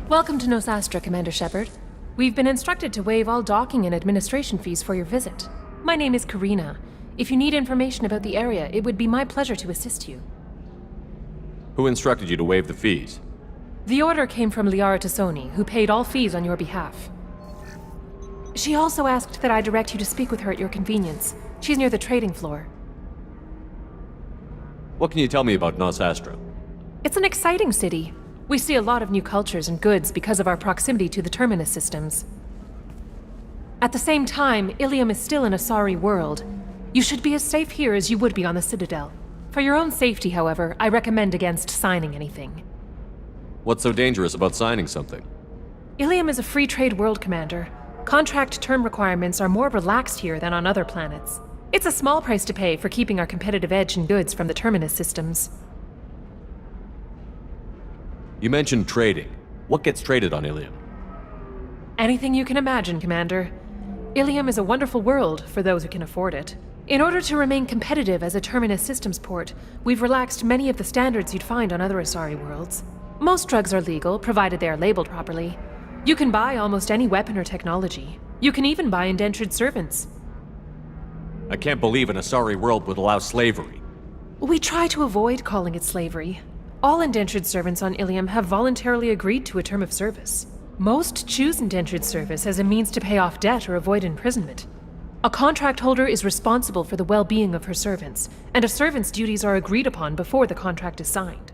Welcome to Nosastra, Commander Shepard. We've been instructed to waive all docking and administration fees for your visit. My name is Karina. If you need information about the area, it would be my pleasure to assist you. Who instructed you to waive the fees? The order came from Liara Tassoni, who paid all fees on your behalf. She also asked that I direct you to speak with her at your convenience. She's near the trading floor. What can you tell me about Nosastra? It's an exciting city. We see a lot of new cultures and goods because of our proximity to the Terminus systems. At the same time, Ilium is still an Asari world. You should be as safe here as you would be on the Citadel. For your own safety, however, I recommend against signing anything. What's so dangerous about signing something? Ilium is a free trade world, Commander. Contract term requirements are more relaxed here than on other planets. It's a small price to pay for keeping our competitive edge in goods from the Terminus systems. You mentioned trading. What gets traded on Ilium? Anything you can imagine, Commander. Ilium is a wonderful world for those who can afford it. In order to remain competitive as a Terminus systems port, we've relaxed many of the standards you'd find on other Asari worlds. Most drugs are legal, provided they are labeled properly. You can buy almost any weapon or technology. You can even buy indentured servants. I can't believe an Asari world would allow slavery. We try to avoid calling it slavery. All indentured servants on Ilium have voluntarily agreed to a term of service. Most choose indentured service as a means to pay off debt or avoid imprisonment. A contract holder is responsible for the well-being of her servants, and a servant's duties are agreed upon before the contract is signed.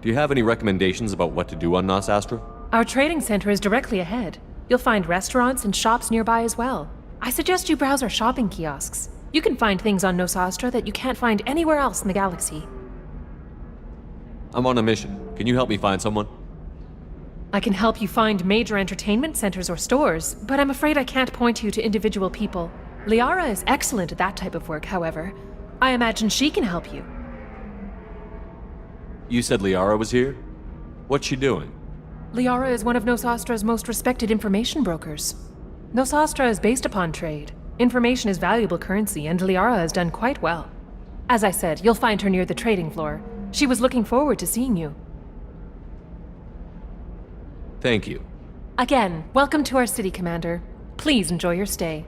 Do you have any recommendations about what to do on Nosastra? Our trading center is directly ahead. You'll find restaurants and shops nearby as well. I suggest you browse our shopping kiosks. You can find things on Nosastra that you can't find anywhere else in the galaxy. I'm on a mission. Can you help me find someone? I can help you find major entertainment centers or stores, but I'm afraid I can't point you to individual people. Liara is excellent at that type of work, however. I imagine she can help you. You said Liara was here? What's she doing? Liara is one of Nosastra's most respected information brokers. Nosastra is based upon trade. Information is valuable currency, and Liara has done quite well. As I said, you'll find her near the trading floor. She was looking forward to seeing you. Thank you. Again, welcome to our city, Commander. Please enjoy your stay.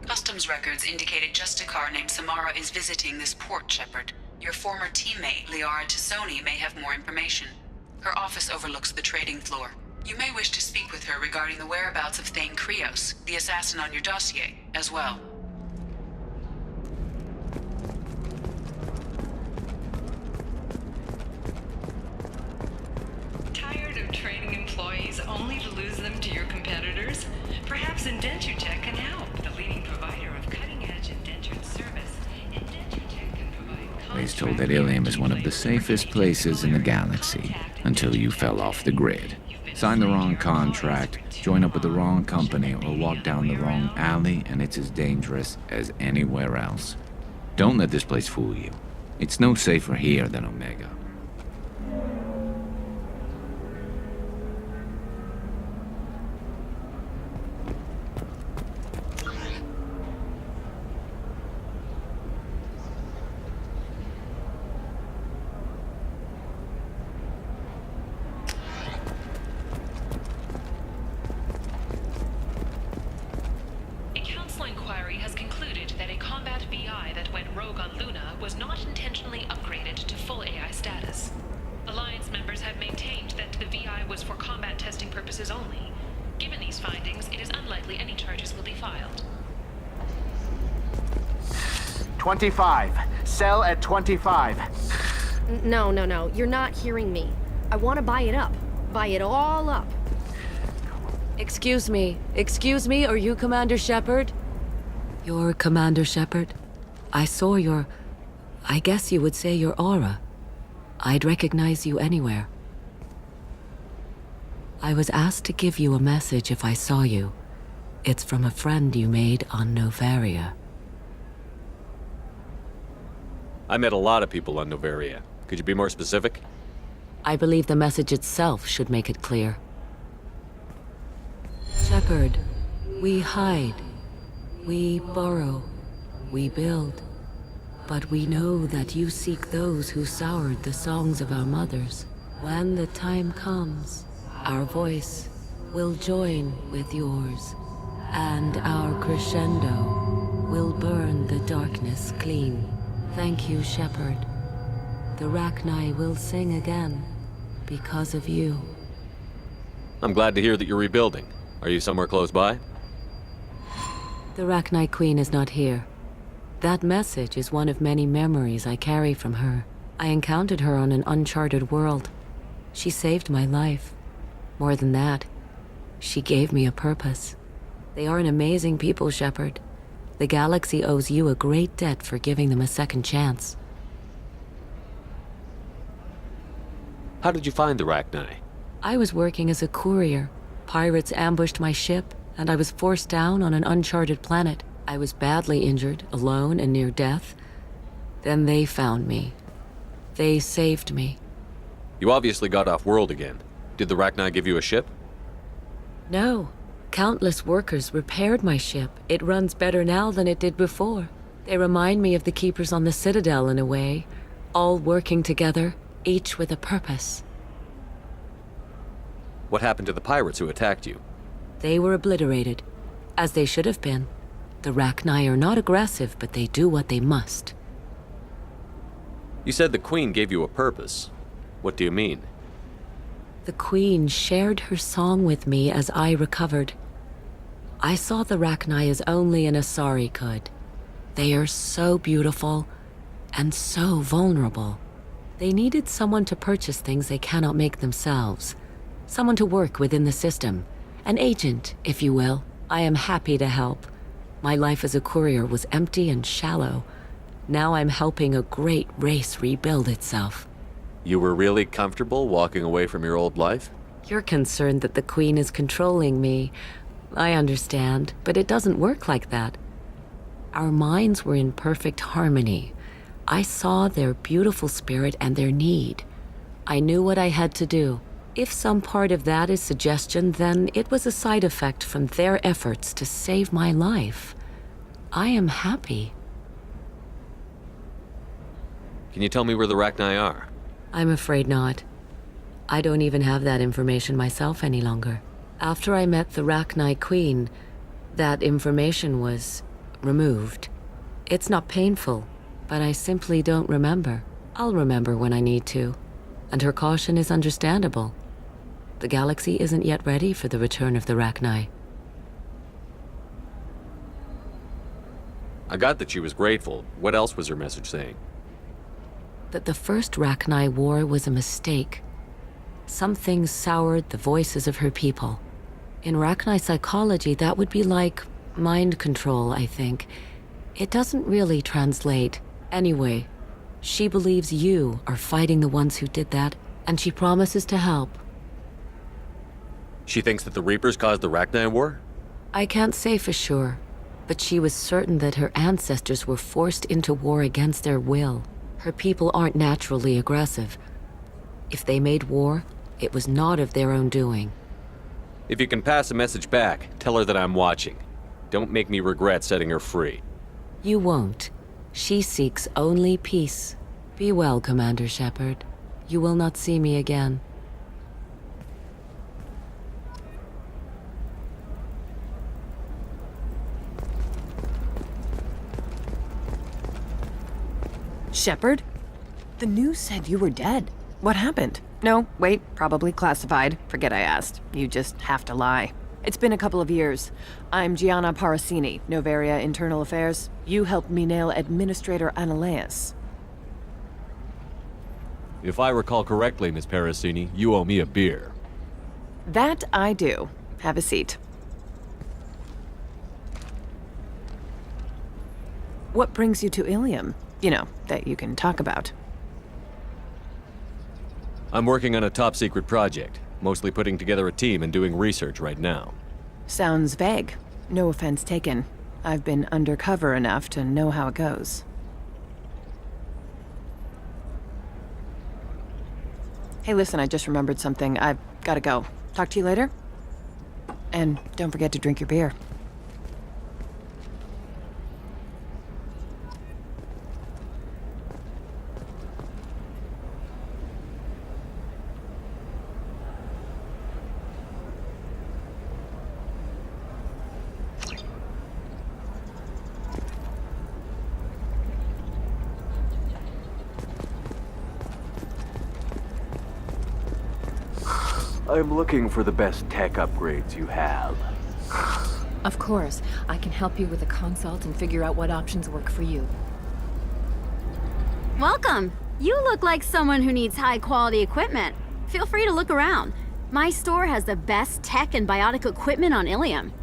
Customs records indicated Justicar named Samara is visiting this port, Shepard. Your former teammate, Liara Tassoni, may have more information. Her office overlooks the trading floor. You may wish to speak with her regarding the whereabouts of Thane Krios, the assassin on your dossier, as well. Tired of training employees only to lose them to your competitors? Perhaps Indenture Tech can help. The leading provider of cutting-edge indentured service. Indenture Tech can provide... I was told that Ilium is one of the safest places in the galaxy, until you fell off the grid. Sign the wrong contract, join up with the wrong company, or walk down the wrong alley, and it's as dangerous as anywhere else. Don't let this place fool you. It's no safer here than Omega. Inquiry has concluded that a combat BI that went rogue on Luna was not intentionally upgraded to full AI status. testing purposes only. Given these findings, it is unlikely any charges will be filed. 25. Sell at 25. No. You're not hearing me. I want to buy it up. Buy it all up. Excuse me, are you Commander Shepard? You're Commander Shepard? I saw I guess you would say your aura. I'd recognize you anywhere. I was asked to give you a message if I saw you. It's from a friend you made on Novaria. I met a lot of people on Novaria. Could you be more specific? I believe the message itself should make it clear. Shepard, we hide. We burrow. We build. But we know that you seek those who soured the songs of our mothers. When the time comes, our voice will join with yours, and our crescendo will burn the darkness clean. Thank you, Shepard. The Rachni will sing again because of you. I'm glad to hear that you're rebuilding. Are you somewhere close by? The Rachni Queen is not here. That message is one of many memories I carry from her. I encountered her on an uncharted world. She saved my life. More than that, she gave me a purpose. They are an amazing people, Shepard. The galaxy owes you a great debt for giving them a second chance. How did you find the Rachni? I was working as a courier. Pirates ambushed my ship, and I was forced down on an uncharted planet. I was badly injured, alone and near death. Then they found me. They saved me. You obviously got off world again. Did the Rachni give you a ship? No. Countless workers repaired my ship. It runs better now than it did before. They remind me of the Keepers on the Citadel in a way, all working together, each with a purpose. What happened to the pirates who attacked you? They were obliterated, as they should have been. The Rachni are not aggressive, but they do what they must. You said the Queen gave you a purpose. What do you mean? The Queen shared her song with me as I recovered. I saw the Rachni as only an Asari could. They are so beautiful and so vulnerable. They needed someone to purchase things they cannot make themselves. Someone to work within the system. An agent, if you will. I am happy to help. My life as a courier was empty and shallow. Now I'm helping a great race rebuild itself. You were really comfortable walking away from your old life? You're concerned that the Queen is controlling me. I understand, but it doesn't work like that. Our minds were in perfect harmony. I saw their beautiful spirit and their need. I knew what I had to do. If some part of that is suggestion, then it was a side effect from their efforts to save my life. I am happy. Can you tell me where the Rachni are? I'm afraid not. I don't even have that information myself any longer. After I met the Rachni Queen, that information was removed. It's not painful, but I simply don't remember. I'll remember when I need to, and her caution is understandable. The galaxy isn't yet ready for the return of the Rachni. I got that she was grateful. What else was her message saying? That the first Rachni war was a mistake. Something soured the voices of her people. In Rachni psychology, that would be like mind control, I think. It doesn't really translate. Anyway, she believes you are fighting the ones who did that, and she promises to help. She thinks that the Reapers caused the Rachni war? I can't say for sure, but she was certain that her ancestors were forced into war against their will. Her people aren't naturally aggressive. If they made war, it was not of their own doing. If you can pass a message back, tell her that I'm watching. Don't make me regret setting her free. You won't. She seeks only peace. Be well, Commander Shepard. You will not see me again. Shepard? The news said you were dead. What happened? No, wait, probably classified. Forget I asked. You just have to lie. It's been a couple of years. I'm Gianna Parasini, Noveria Internal Affairs. You helped me nail Administrator Analeas. If I recall correctly, Miss Parasini, you owe me a beer. That I do. Have a seat. What brings you to Ilium? You know, that you can talk about. I'm working on a top-secret project, mostly putting together a team and doing research right now. Sounds vague. No offense taken. I've been undercover enough to know how it goes. Hey, listen, I just remembered something. I've gotta go. Talk to you later? And don't forget to drink your beer. I'm looking for the best tech upgrades you have. Of course, I can help you with a consult and figure out what options work for you. Welcome! You look like someone who needs high-quality equipment. Feel free to look around. My store has the best tech and biotic equipment on Ilium.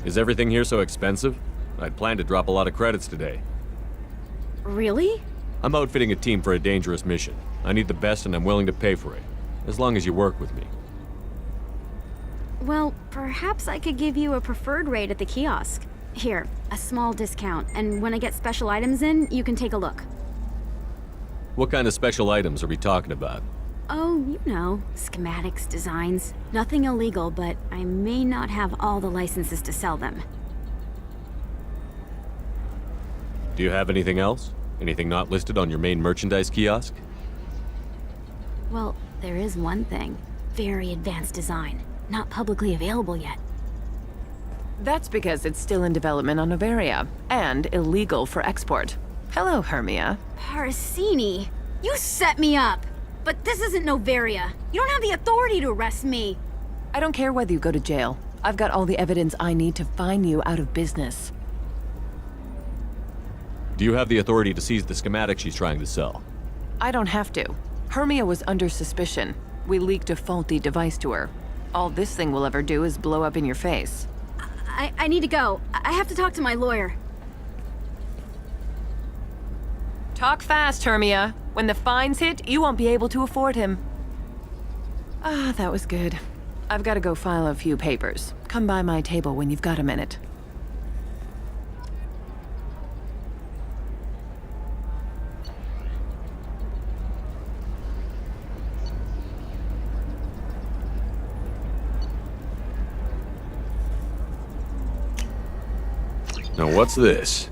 Is everything here so expensive? I'd planned to drop a lot of credits today. Really? I'm outfitting a team for a dangerous mission. I need the best and I'm willing to pay for it, as long as you work with me. Well, perhaps I could give you a preferred rate at the kiosk. Here, a small discount, and when I get special items in, you can take a look. What kind of special items are we talking about? Oh, you know, schematics, designs. Nothing illegal, but I may not have all the licenses to sell them. Do you have anything else? Anything not listed on your main merchandise kiosk? Well, there is one thing. Very advanced design. Not publicly available yet. That's because it's still in development on Noveria, and illegal for export. Hello, Hermia. Parasini, you set me up! But this isn't Noveria. You don't have the authority to arrest me. I don't care whether you go to jail. I've got all the evidence I need to fine you out of business. Do you have the authority to seize the schematic she's trying to sell? I don't have to. Hermia was under suspicion. We leaked a faulty device to her. All this thing will ever do is blow up in your face. I need to go. I have to talk to my lawyer. Talk fast, Hermia. When the fines hit, you won't be able to afford him. Ah, that was good. I've got to go file a few papers. Come by my table when you've got a minute. Now what's this?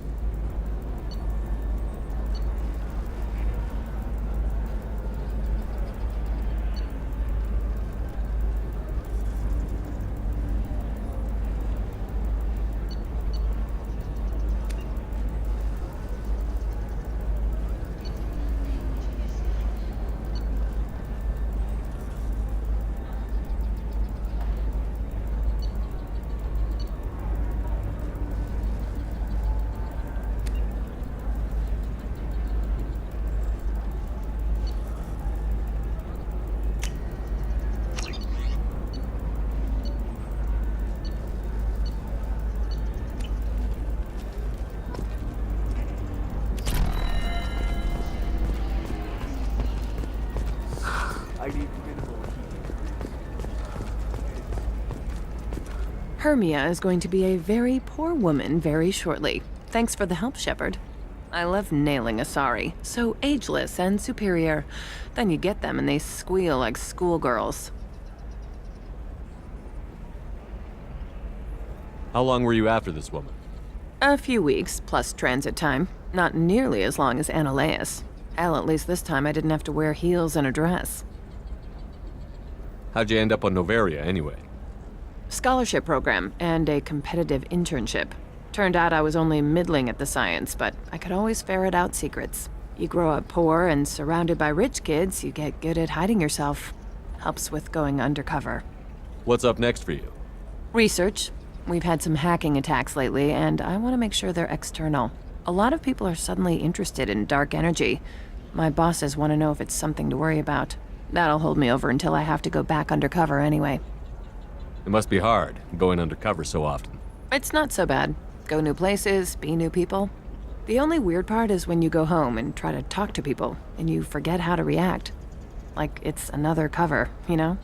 Hermia is going to be a very poor woman very shortly. Thanks for the help, Shepard. I love nailing Asari. So ageless and superior. Then you get them and they squeal like schoolgirls. How long were you after this woman? A few weeks, plus transit time. Not nearly as long as Analeas. Hell, at least this time I didn't have to wear heels and a dress. How'd you end up on Noveria, anyway? Scholarship program and a competitive internship. Turned out I was only middling at the science, but I could always ferret out secrets. You grow up poor and surrounded by rich kids, you get good at hiding yourself. Helps with going undercover. What's up next for you? Research. We've had some hacking attacks lately, and I want to make sure they're external. A lot of people are suddenly interested in dark energy. My bosses want to know if it's something to worry about. That'll hold me over until I have to go back undercover anyway. It must be hard, going undercover so often. It's not so bad. Go new places, be new people. The only weird part is when you go home and try to talk to people, and you forget how to react. Like it's another cover, you know?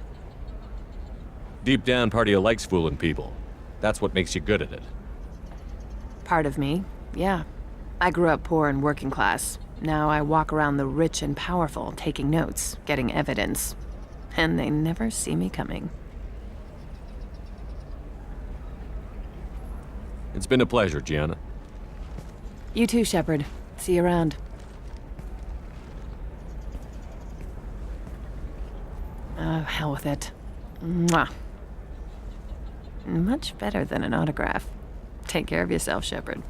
Deep down, part of you likes fooling people. That's what makes you good at it. Part of me, yeah. I grew up poor and working class. Now I walk around the rich and powerful, taking notes, getting evidence. And they never see me coming. It's been a pleasure, Gianna. You too, Shepard. See you around. Oh, hell with it. Mwah. Much better than an autograph. Take care of yourself, Shepard.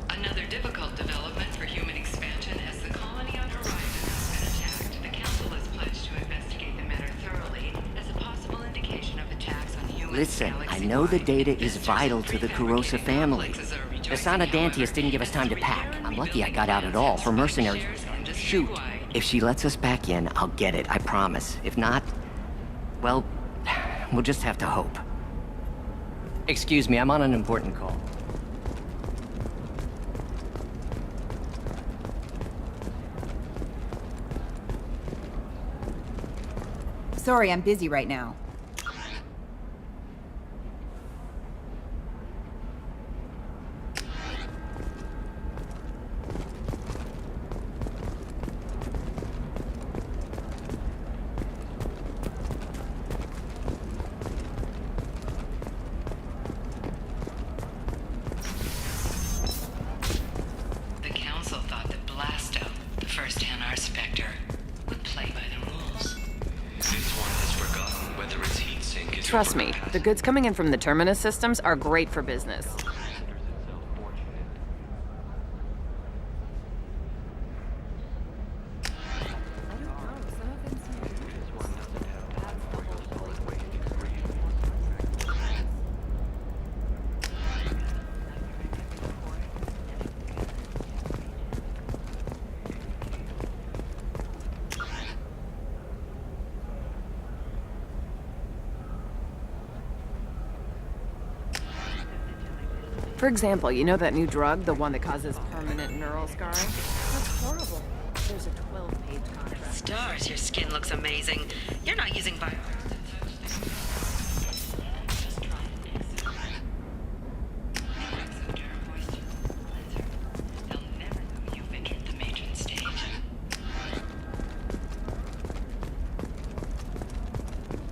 Another difficult development for human expansion as the colony on Horizon has been attacked. The Council has pledged to investigate the matter thoroughly as a possible indication of attacks on humans. Listen, I know the data is vital to the Kurosa family. Asana Dantius didn't give us time to pack. I'm lucky I got out at all. Her mercenaries... Shoot. If she lets us back in, I'll get it, I promise. If not, well, we'll just have to hope. Excuse me, I'm on an important call. Sorry, I'm busy right now. The Council thought that Blasto, the first Hanar Spectre, would play by the rules. Trust me, the goods coming in from the Terminus systems are great for business. For example, you know that new drug, the one that causes permanent neural scarring? That's horrible. There's a 12-page contract. Stars, your skin looks amazing. You're not using bio.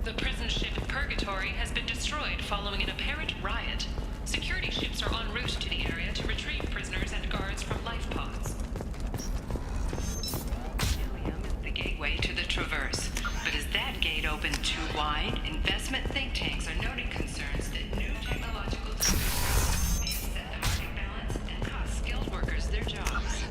The prison ship Purgatory has been destroyed following an apparent riot. Security ships are en route to the area to retrieve prisoners and guards from life pods. Ilium is the gateway to the Traverse. But is that gate open too wide? Investment think tanks are noting concerns that new technological tools may upset the market balance and cost skilled workers their jobs.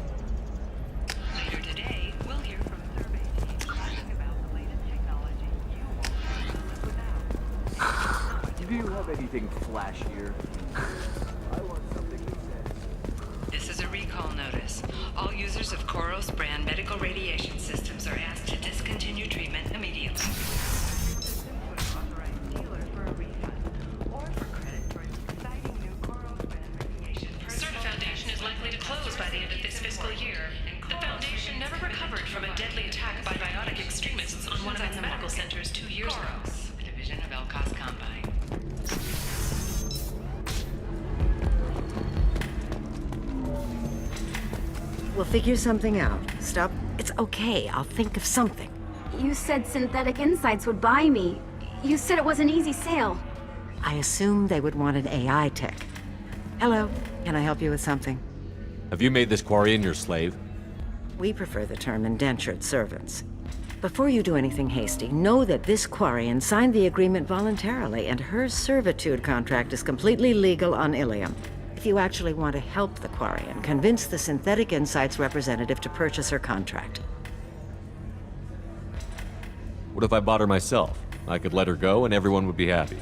Later today, we'll hear from survey teams talking about the latest technology you won't be able to live without. Do you have anything flashier? I want something that says... This is a recall notice. All users of Koros brand medical radiation systems are asked to discontinue treatment immediately. Systems would authorize dealer for a refund or for credit for its exciting new Koros brand radiation. Certa Foundation is likely to close by the end of this fiscal year. The Foundation never recovered from a deadly attack by biotic extremists on one of its medical centers 2 years ago. Koros, a division of Elkos Combine. We'll figure something out. Stop. It's okay. I'll think of something. You said Synthetic Insights would buy me. You said it was an easy sale. I assumed they would want an AI tech. Hello, can I help you with something? Have you made this Quarian your slave? We prefer the term indentured servants. Before you do anything hasty, know that this Quarian signed the agreement voluntarily, and her servitude contract is completely legal on Ilium. If you actually want to help the Quarian, convince the Synthetic Insights representative to purchase her contract. What if I bought her myself? I could let her go and everyone would be happy.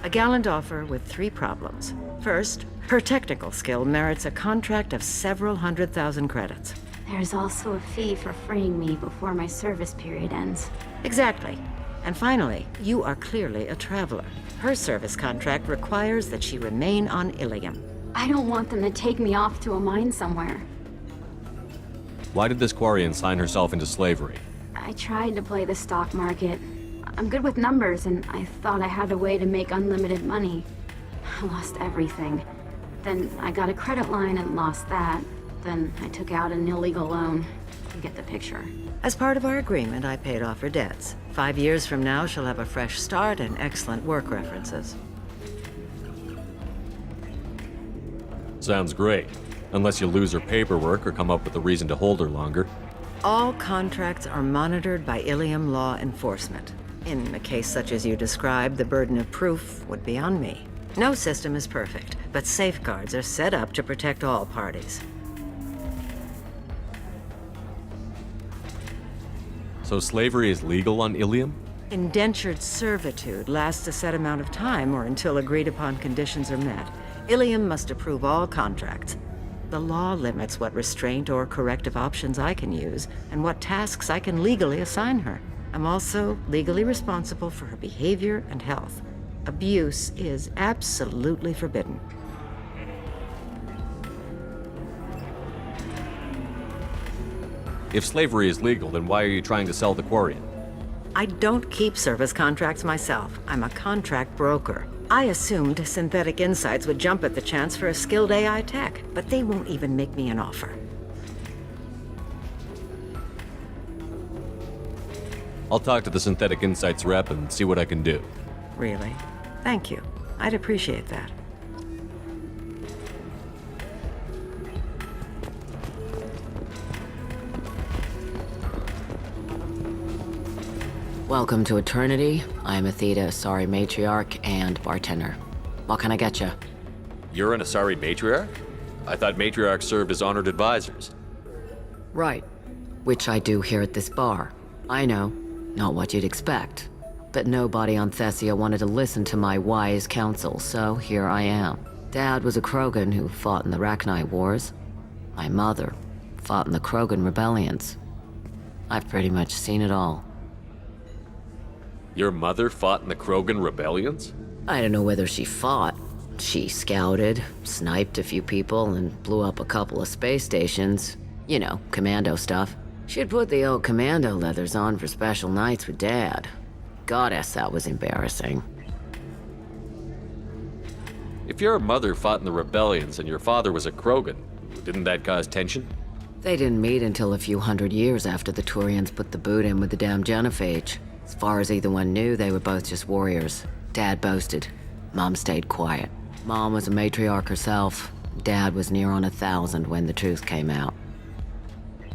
A gallant offer with 3 problems. First, her technical skill merits a contract of several 100,000 credits. There's also a fee for freeing me before my service period ends. Exactly. And finally, you are clearly a traveler. Her service contract requires that she remain on Ilium. I don't want them to take me off to a mine somewhere. Why did this Quarian sign herself into slavery? I tried to play the stock market. I'm good with numbers, and I thought I had a way to make unlimited money. I lost everything. Then I got a credit line and lost that. Then I took out an illegal loan. You get the picture. As part of our agreement, I paid off her debts. 5 years from now, she'll have a fresh start and excellent work references. Sounds great. Unless you lose her paperwork or come up with a reason to hold her longer. All contracts are monitored by Ilium law enforcement. In a case such as you described, the burden of proof would be on me. No system is perfect, but safeguards are set up to protect all parties. So slavery is legal on Ilium? Indentured servitude lasts a set amount of time or until agreed-upon conditions are met. Ilium must approve all contracts. The law limits what restraint or corrective options I can use and what tasks I can legally assign her. I'm also legally responsible for her behavior and health. Abuse is absolutely forbidden. If slavery is legal, then why are you trying to sell the Quarian? I don't keep service contracts myself. I'm a contract broker. I assumed Synthetic Insights would jump at the chance for a skilled AI tech, but they won't even make me an offer. I'll talk to the Synthetic Insights rep and see what I can do. Really? Thank you. I'd appreciate that. Welcome to Eternity. I'm Athena, Asari matriarch and bartender. What can I get you? You're an Asari matriarch? I thought matriarchs served as honored advisors. Right. Which I do here at this bar. I know, not what you'd expect. But nobody on Thessia wanted to listen to my wise counsel, so here I am. Dad was a Krogan who fought in the Rachni Wars. My mother fought in the Krogan rebellions. I've pretty much seen it all. Your mother fought in the Krogan rebellions? I don't know whether she fought. She scouted, sniped a few people, and blew up a couple of space stations. You know, commando stuff. She'd put the old commando leathers on for special nights with Dad. Goddess, that was embarrassing. If your mother fought in the rebellions and your father was a Krogan, didn't that cause tension? They didn't meet until a few hundred years after the Turians put the boot in with the damn genophage. As far as either one knew, they were both just warriors. Dad boasted. Mom stayed quiet. Mom was a matriarch herself. Dad was near on 1,000 when the truth came out.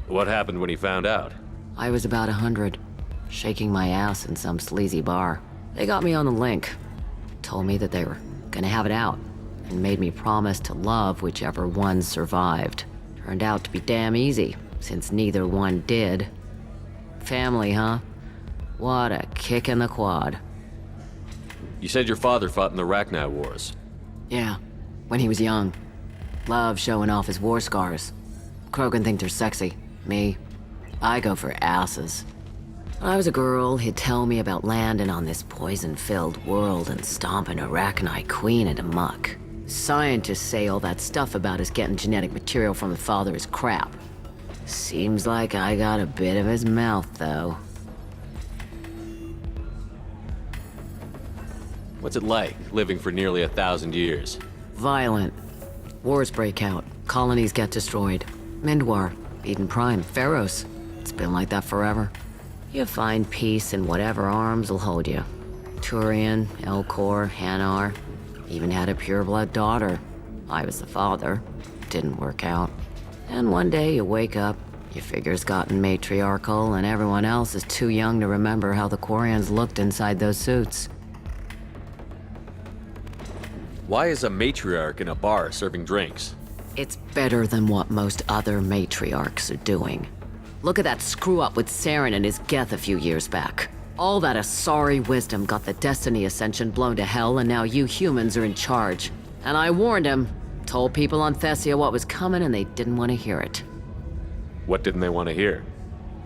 What happened when he found out? I was about 100, shaking my ass in some sleazy bar. They got me on the link. Told me that they were gonna have it out, and made me promise to love whichever one survived. Turned out to be damn easy, since neither one did. Family, huh? What a kick in the quad. You said your father fought in the Rachni Wars. Yeah, when he was young. Loved showing off his war scars. Krogan think they're sexy. Me, I go for asses. When I was a girl, he'd tell me about landing on this poison-filled world and stomping a Rachni queen into muck. Scientists say all that stuff about us getting genetic material from the father is crap. Seems like I got a bit of his mouth, though. What's it like, living for nearly 1,000 years? Violent. Wars break out. Colonies get destroyed. Mindwar, Eden Prime, Pharaohs. It's been like that forever. You find peace in whatever arms will hold you. Turian, Elcor, Hanar. Even had a pureblood daughter. I was the father. Didn't work out. And one day you wake up, your figure's gotten matriarchal, and everyone else is too young to remember how the Quarians looked inside those suits. Why is a matriarch in a bar serving drinks? It's better than what most other matriarchs are doing. Look at that screw-up with Saren and his Geth a few years back. All that Asari wisdom got the Destiny Ascension blown to hell, and now you humans are in charge. And I warned him. Told people on Thessia what was coming, and they didn't want to hear it. What didn't they want to hear?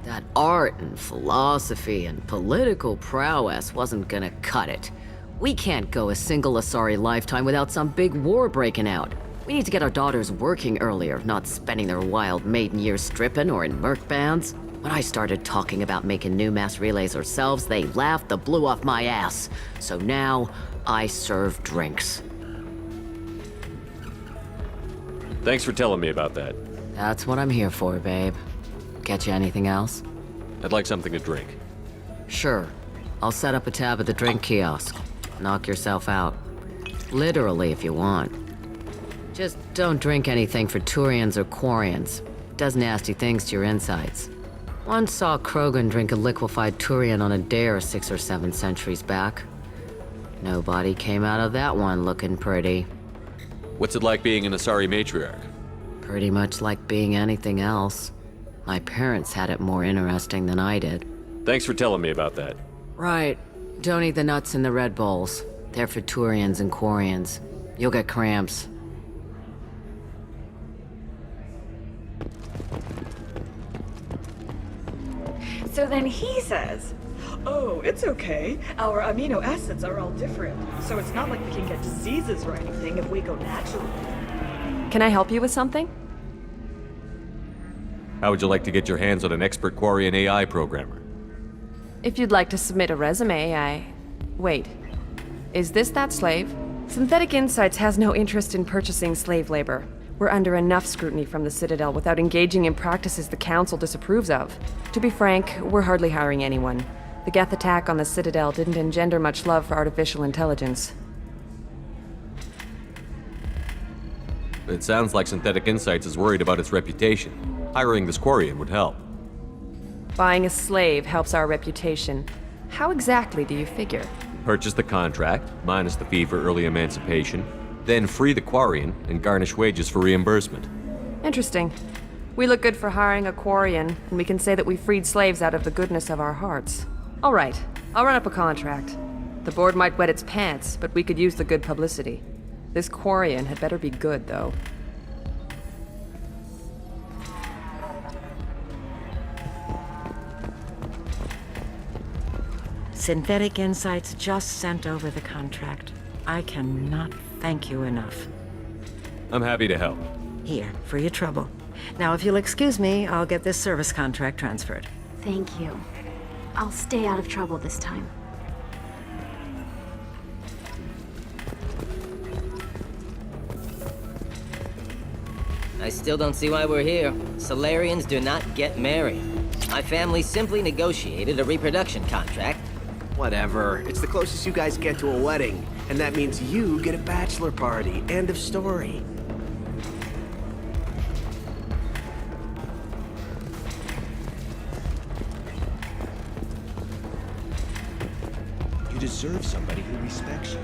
That art and philosophy and political prowess wasn't gonna cut it. We can't go a single Asari lifetime without some big war breaking out. We need to get our daughters working earlier, not spending their wild maiden years stripping or in merc bands. When I started talking about making new mass relays ourselves, they laughed the blue off my ass. So now, I serve drinks. Thanks for telling me about that. That's what I'm here for, babe. Get you anything else? I'd like something to drink. Sure. I'll set up a tab at the drink kiosk. Knock yourself out. Literally, if you want. Just don't drink anything for Turians or Quarians. Does nasty things to your insides. Once saw Krogan drink a liquefied Turian on a dare 6 or 7 centuries back. Nobody came out of that one looking pretty. What's it like being an Asari matriarch? Pretty much like being anything else. My parents had it more interesting than I did. Thanks for telling me about that. Right. Don't eat the nuts in the Red Bowls. They're for Turians and Quarians. You'll get cramps. So then he says, oh, it's okay. Our amino acids are all different. So it's not like we can get diseases or anything if we go naturally. Can I help you with something? How would you like to get your hands on an expert Quarian AI programmer? If you'd like to submit a resume, Wait. Is this that slave? Synthetic Insights has no interest in purchasing slave labor. We're under enough scrutiny from the Citadel without engaging in practices the Council disapproves of. To be frank, we're hardly hiring anyone. The Geth attack on the Citadel didn't engender much love for artificial intelligence. It sounds like Synthetic Insights is worried about its reputation. Hiring this Quarian would help. Buying a slave helps our reputation. How exactly do you figure? Purchase the contract, minus the fee for early emancipation, then free the Quarian and garnish wages for reimbursement. Interesting. We look good for hiring a Quarian, and we can say that we freed slaves out of the goodness of our hearts. All right, I'll run up a contract. The board might wet its pants, but we could use the good publicity. This Quarian had better be good, though. Synthetic Insights just sent over the contract. I cannot thank you enough. I'm happy to help. Here, for your trouble. Now, if you'll excuse me, I'll get this service contract transferred. Thank you. I'll stay out of trouble this time. I still don't see why we're here. Solarians do not get married. My family simply negotiated a reproduction contract. Whatever. It's the closest you guys get to a wedding. And that means you get a bachelor party. End of story. You deserve somebody who respects you.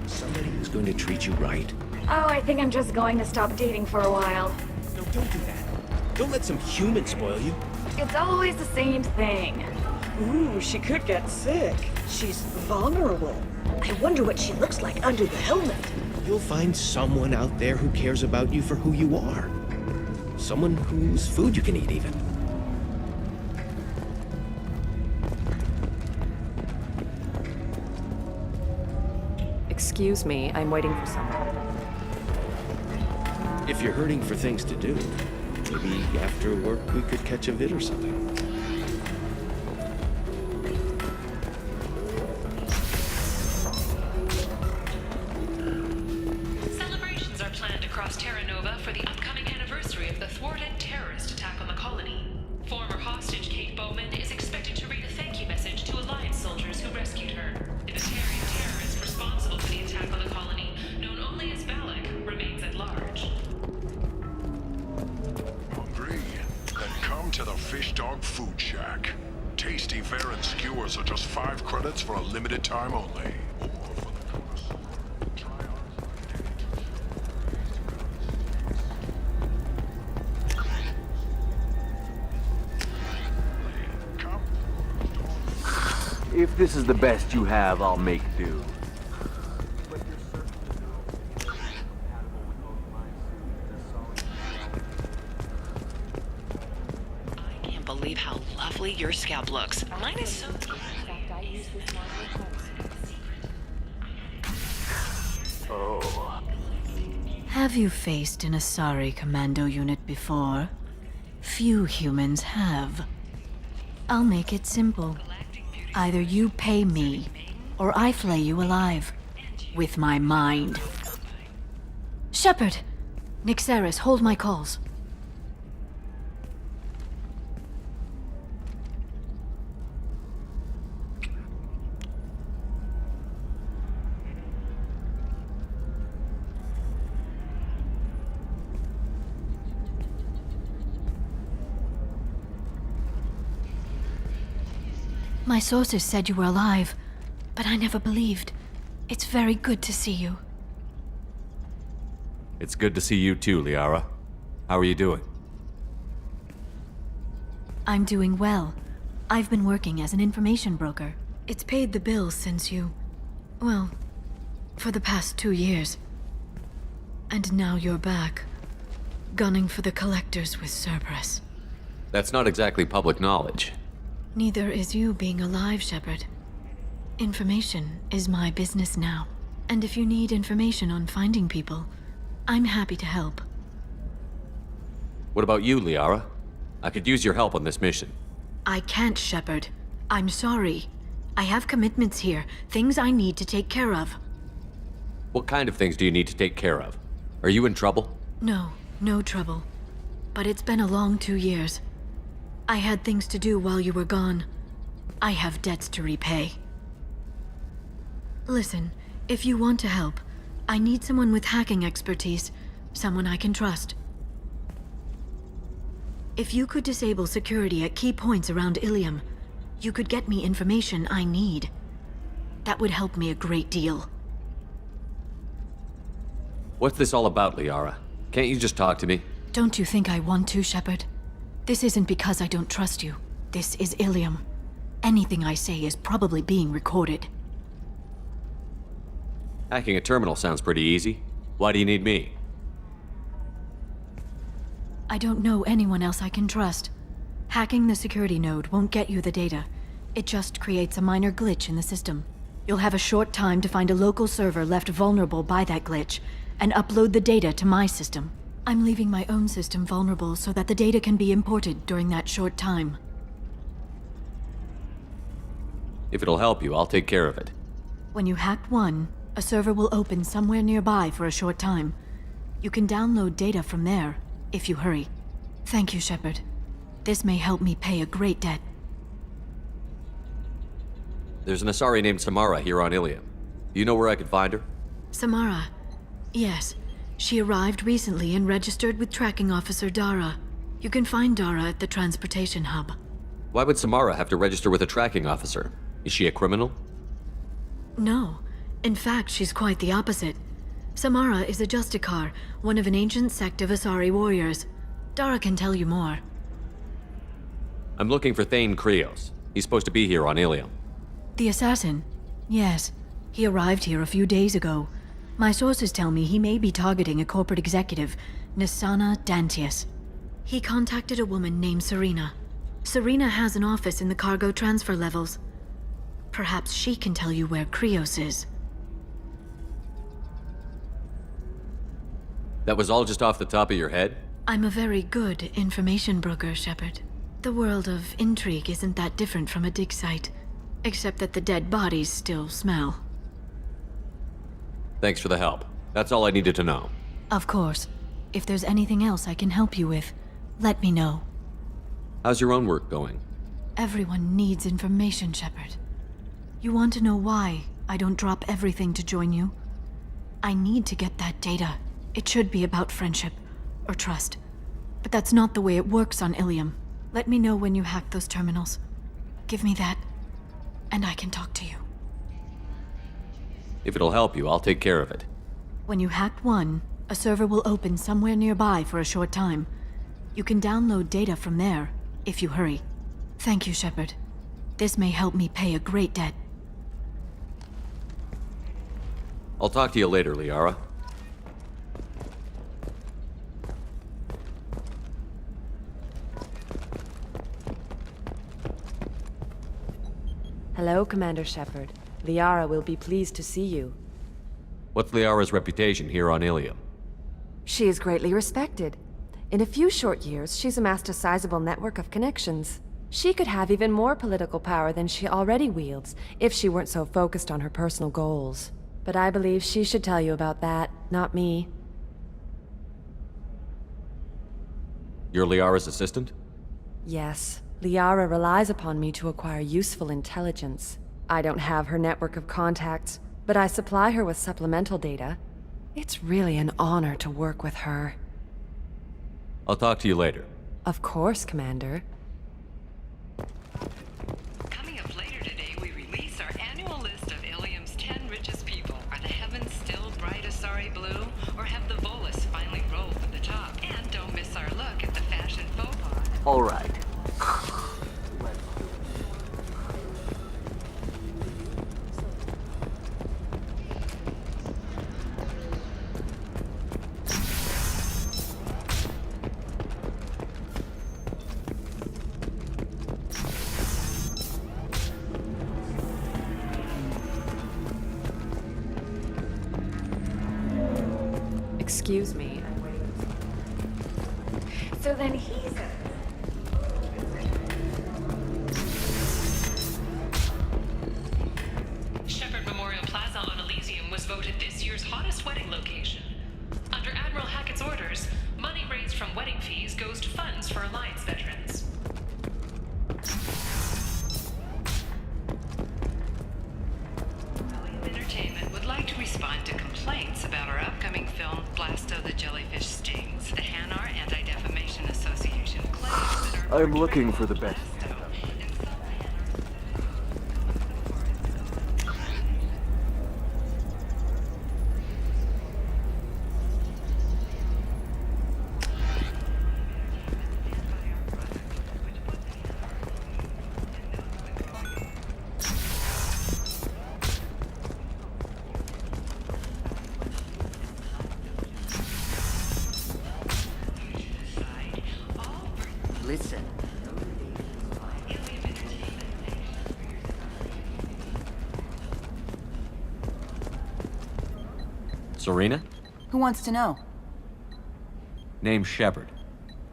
Somebody who's going to treat you right. Oh, I think I'm just going to stop dating for a while. No, don't do that. Don't let some human spoil you. It's always the same thing. Ooh, she could get sick. She's vulnerable. I wonder what she looks like under the helmet. You'll find someone out there who cares about you for who you are. Someone whose food you can eat, even. Excuse me, I'm waiting for someone. If you're hurting for things to do, maybe after work we could catch a vid or something. Celebrations are planned across Terra Nova for the upcoming anniversary of the thwarted terrorist attack on the colony. Former hostage Kate Bowman is expected to read a thank you message to Alliance soldiers who rescued her. If a to the Fish Dog Food Shack. Tasty fare and skewers are just 5 credits for a limited time only. Or for the connoisseur, try If this is the best you have, I'll make do. I can't believe how lovely your scalp looks. Mine is so... Oh. Have you faced an Asari commando unit before? Few humans have. I'll make it simple. Either you pay me, or I flay you alive. With my mind. Shepard! Nixeris, hold my calls. My sources said you were alive, but I never believed. It's very good to see you. It's good to see you too, Liara. How are you doing? I'm doing well. I've been working as an information broker. It's paid the bills since you... well, for the past 2 years. And now you're back, gunning for the Collectors with Cerberus. That's not exactly public knowledge. Neither is you being alive, Shepard. Information is my business now. And if you need information on finding people, I'm happy to help. What about you, Liara? I could use your help on this mission. I can't, Shepard. I'm sorry. I have commitments here, things I need to take care of. What kind of things do you need to take care of? Are you in trouble? No, no trouble. But it's been a long 2 years. I had things to do while you were gone. I have debts to repay. Listen, if you want to help, I need someone with hacking expertise, someone I can trust. If you could disable security at key points around Ilium, you could get me information I need. That would help me a great deal. What's this all about, Liara? Can't you just talk to me? Don't you think I want to, Shepard? This isn't because I don't trust you. This is Ilium. Anything I say is probably being recorded. Hacking a terminal sounds pretty easy. Why do you need me? I don't know anyone else I can trust. Hacking the security node won't get you the data. It just creates a minor glitch in the system. You'll have a short time to find a local server left vulnerable by that glitch, and upload the data to my system. I'm leaving my own system vulnerable so that the data can be imported during that short time. If it'll help you, I'll take care of it. When you hack one, a server will open somewhere nearby for a short time. You can download data from there, if you hurry. Thank you, Shepard. This may help me pay a great debt. There's an Asari named Samara here on Ilium. Do you know where I could find her? Samara. Yes. She arrived recently and registered with Tracking Officer Dara. You can find Dara at the transportation hub. Why would Samara have to register with a tracking officer? Is she a criminal? No. In fact, she's quite the opposite. Samara is a Justicar, one of an ancient sect of Asari warriors. Dara can tell you more. I'm looking for Thane Krios. He's supposed to be here on Ilium. The assassin? Yes. He arrived here a few days ago. My sources tell me he may be targeting a corporate executive, Nisana Dantius. He contacted a woman named Serena. Serena has an office in the cargo transfer levels. Perhaps she can tell you where Krios is. That was all just off the top of your head? I'm a very good information broker, Shepard. The world of intrigue isn't that different from a dig site, except that the dead bodies still smell. Thanks for the help. That's all I needed to know. Of course. If there's anything else I can help you with, let me know. How's your own work going? Everyone needs information, Shepard. You want to know why I don't drop everything to join you? I need to get that data. It should be about friendship, or trust. But that's not the way it works on Ilium. Let me know when you hack those terminals. Give me that, and I can talk to you. If it'll help you, I'll take care of it. When you hacked one, a server will open somewhere nearby for a short time. You can download data from there, if you hurry. Thank you, Shepard. This may help me pay a great debt. I'll talk to you later, Liara. Hello, Commander Shepard. Liara will be pleased to see you. What's Liara's reputation here on Ilium? She is greatly respected. In a few short years, she's amassed a sizable network of connections. She could have even more political power than she already wields, if she weren't so focused on her personal goals. But I believe she should tell you about that, not me. You're Liara's assistant? Yes. Liara relies upon me to acquire useful intelligence. I don't have her network of contacts, but I supply her with supplemental data. It's really an honor to work with her. I'll talk to you later. Of course, Commander. Coming up later today, we release our annual list of Ilium's 10 richest people. Are the heavens still bright Asari blue, or have the Volus finally rolled to the top? And don't miss our look at the fashion faux pas. All right. Excuse me. So then he says... Shepard Memorial Plaza on Elysium was voted this year's hottest wedding location. Under Admiral Hackett's orders, money raised from wedding fees goes to funds for Alliance veterans. Entertainment would like to respond to complaints about our upcoming film, Blasto the Jellyfish Stings. The Hanar Anti-Defamation Association claims that our... I'm looking for the best. Listen. Serena? Who wants to know? Name's Shepard.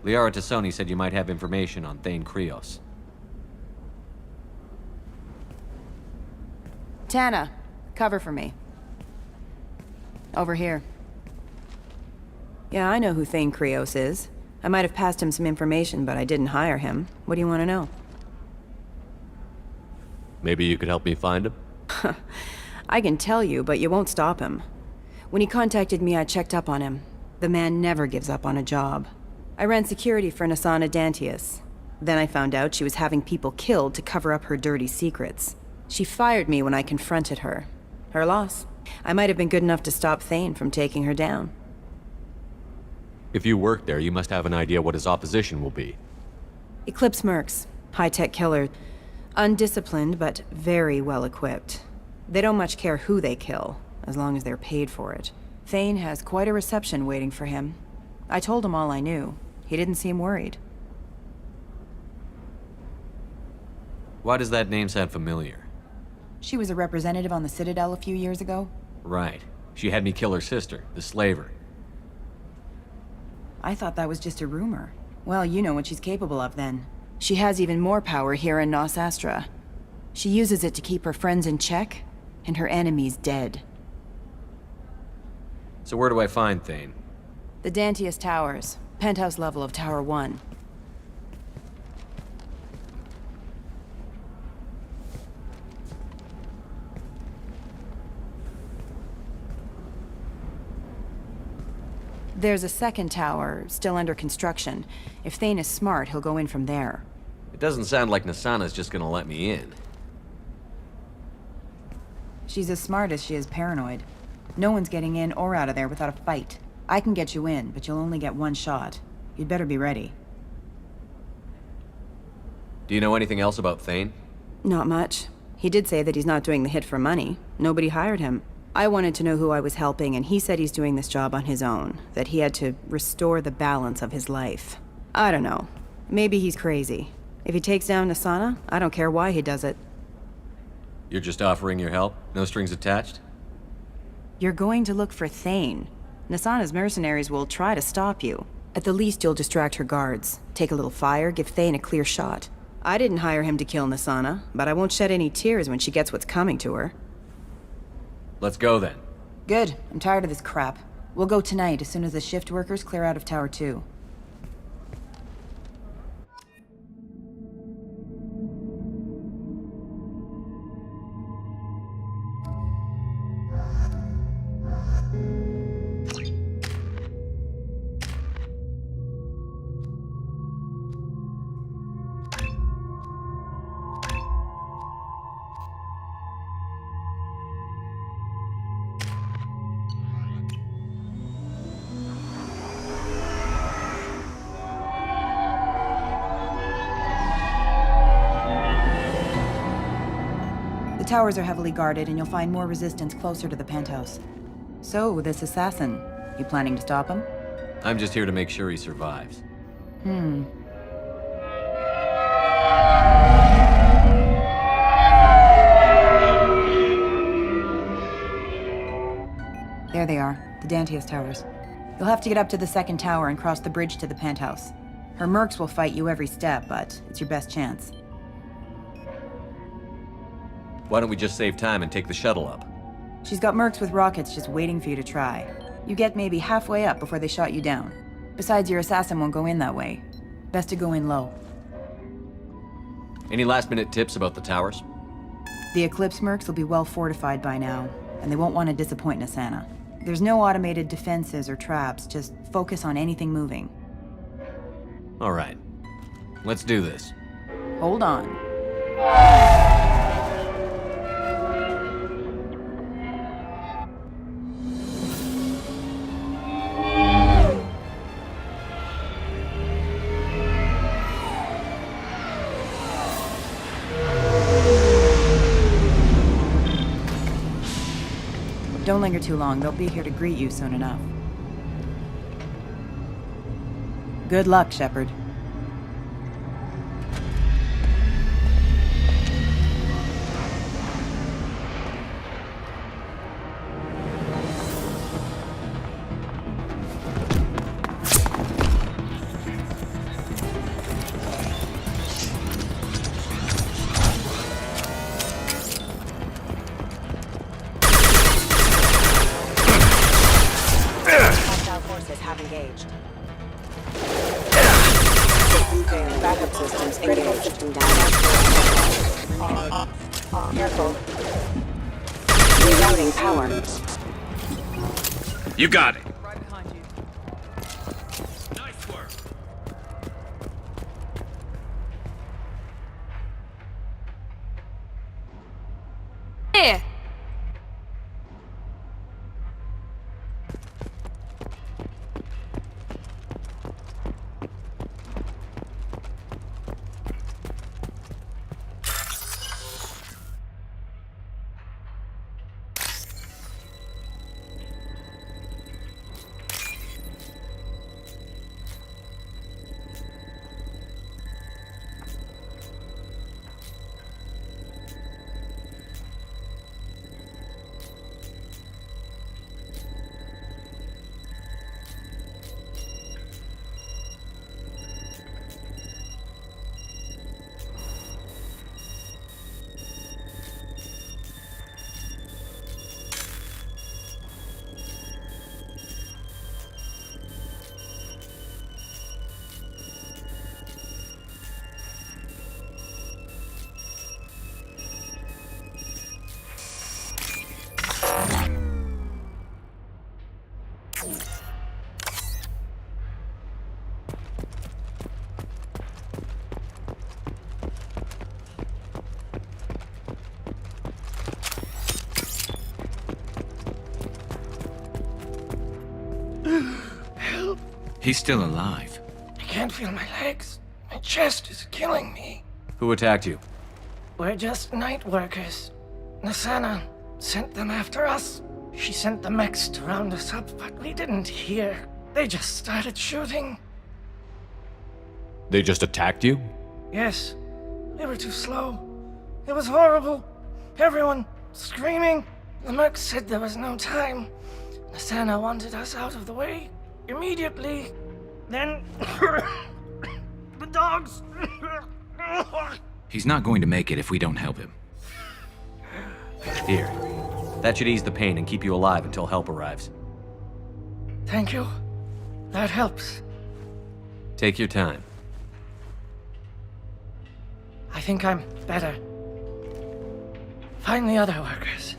Liara Tassoni said you might have information on Thane Krios. Tana, cover for me. Over here. Yeah, I know who Thane Krios is. I might have passed him some information, but I didn't hire him. What do you want to know? Maybe you could help me find him? I can tell you, but you won't stop him. When he contacted me, I checked up on him. The man never gives up on a job. I ran security for Nasana Dantius. Then I found out she was having people killed to cover up her dirty secrets. She fired me when I confronted her. Her loss. I might have been good enough to stop Thane from taking her down. If you work there, you must have an idea what his opposition will be. Eclipse Mercs. High-tech killer. Undisciplined, but very well-equipped. They don't much care who they kill, as long as they're paid for it. Thane has quite a reception waiting for him. I told him all I knew. He didn't seem worried. Why does that name sound familiar? She was a representative on the Citadel a few years ago. Right. She had me kill her sister, the slaver. I thought that was just a rumor. Well, you know what she's capable of then. She has even more power here in Nos Astra. She uses it to keep her friends in check, and her enemies dead. So where do I find Thane? The Dantius Towers, penthouse level of Tower 1. There's a second tower, still under construction. If Thane is smart, he'll go in from there. It doesn't sound like Nasana's just gonna let me in. She's as smart as she is paranoid. No one's getting in or out of there without a fight. I can get you in, but you'll only get one shot. You'd better be ready. Do you know anything else about Thane? Not much. He did say that he's not doing the hit for money. Nobody hired him. I wanted to know who I was helping, and he said he's doing this job on his own. That he had to restore the balance of his life. I don't know. Maybe he's crazy. If he takes down Nasana, I don't care why he does it. You're just offering your help? No strings attached? You're going to look for Thane. Nasana's mercenaries will try to stop you. At the least, you'll distract her guards. Take a little fire, give Thane a clear shot. I didn't hire him to kill Nasana, but I won't shed any tears when she gets what's coming to her. Let's go then. Good. I'm tired of this crap. We'll go tonight as soon as the shift workers clear out of Tower 2. The towers are heavily guarded, and you'll find more resistance closer to the penthouse. So, this assassin, you planning to stop him? I'm just here to make sure he survives. There they are, the Dantius towers. You'll have to get up to the second tower and cross the bridge to the penthouse. Her mercs will fight you every step, but it's your best chance. Why don't we just save time and take the shuttle up? She's got mercs with rockets just waiting for you to try. You get maybe halfway up before they shot you down. Besides, your assassin won't go in that way. Best to go in low. Any last-minute tips about the towers? The Eclipse mercs will be well fortified by now, and they won't want to disappoint Nasana. There's no automated defenses or traps, just focus on anything moving. All right. Let's do this. Hold on. Don't linger too long. They'll be here to greet you soon enough. Good luck, Shepard. Have engaged. Backup systems critical system down. Careful. Rerouting power. You got it. Right behind you. Nice work. Here! He's still alive. I can't feel my legs. My chest is killing me. Who attacked you? We're just night workers. Nasana sent them after us. She sent the mechs to round us up, but we didn't hear. They just started shooting. They just attacked you? Yes, they were too slow. It was horrible. Everyone screaming. The mercs said there was no time. Nasana wanted us out of the way immediately. Then the dogs. He's not going to make it if we don't help him. Here. That should ease the pain and keep you alive until help arrives. Thank you. That helps. Take your time. I think I'm better. Find the other workers.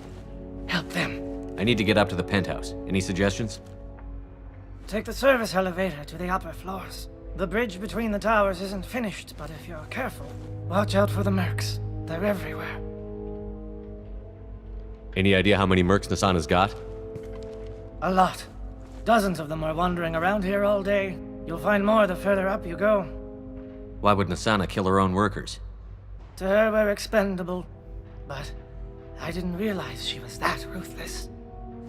Help them. I need to get up to the penthouse. Any suggestions? Take the service elevator to the upper floors. The bridge between the towers isn't finished, but if you're careful, watch out for the mercs. They're everywhere. Any idea how many mercs Nasana's got? A lot. Dozens of them are wandering around here all day. You'll find more the further up you go. Why would Nasana kill her own workers? To her, we're expendable. But I didn't realize she was that ruthless.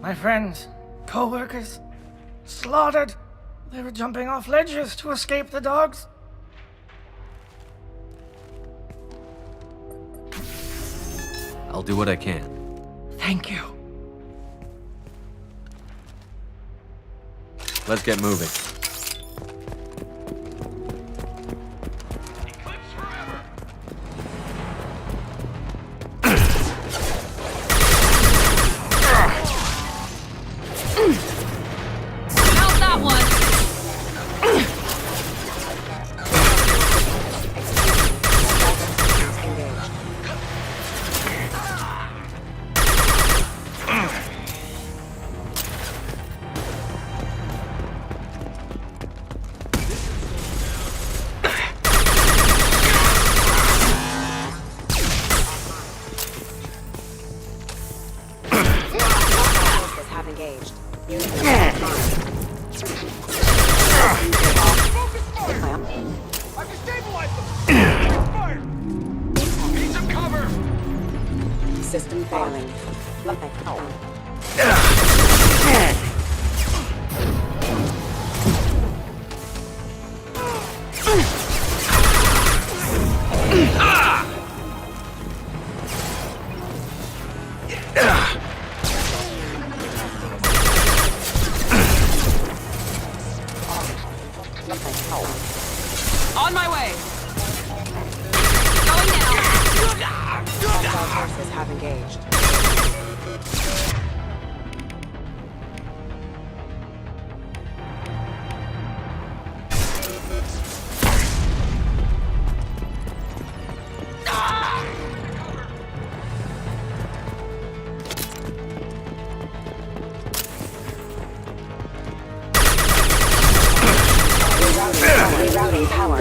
My friends, co-workers, slaughtered. They were jumping off ledges to escape the dogs. I'll do what I can. Thank you. Let's get moving. How's that one? Have engaged. I've destabilized them! Fire! Need some cover! System failing. On my way. Going now. Hostile forces have engaged. Rerouting power.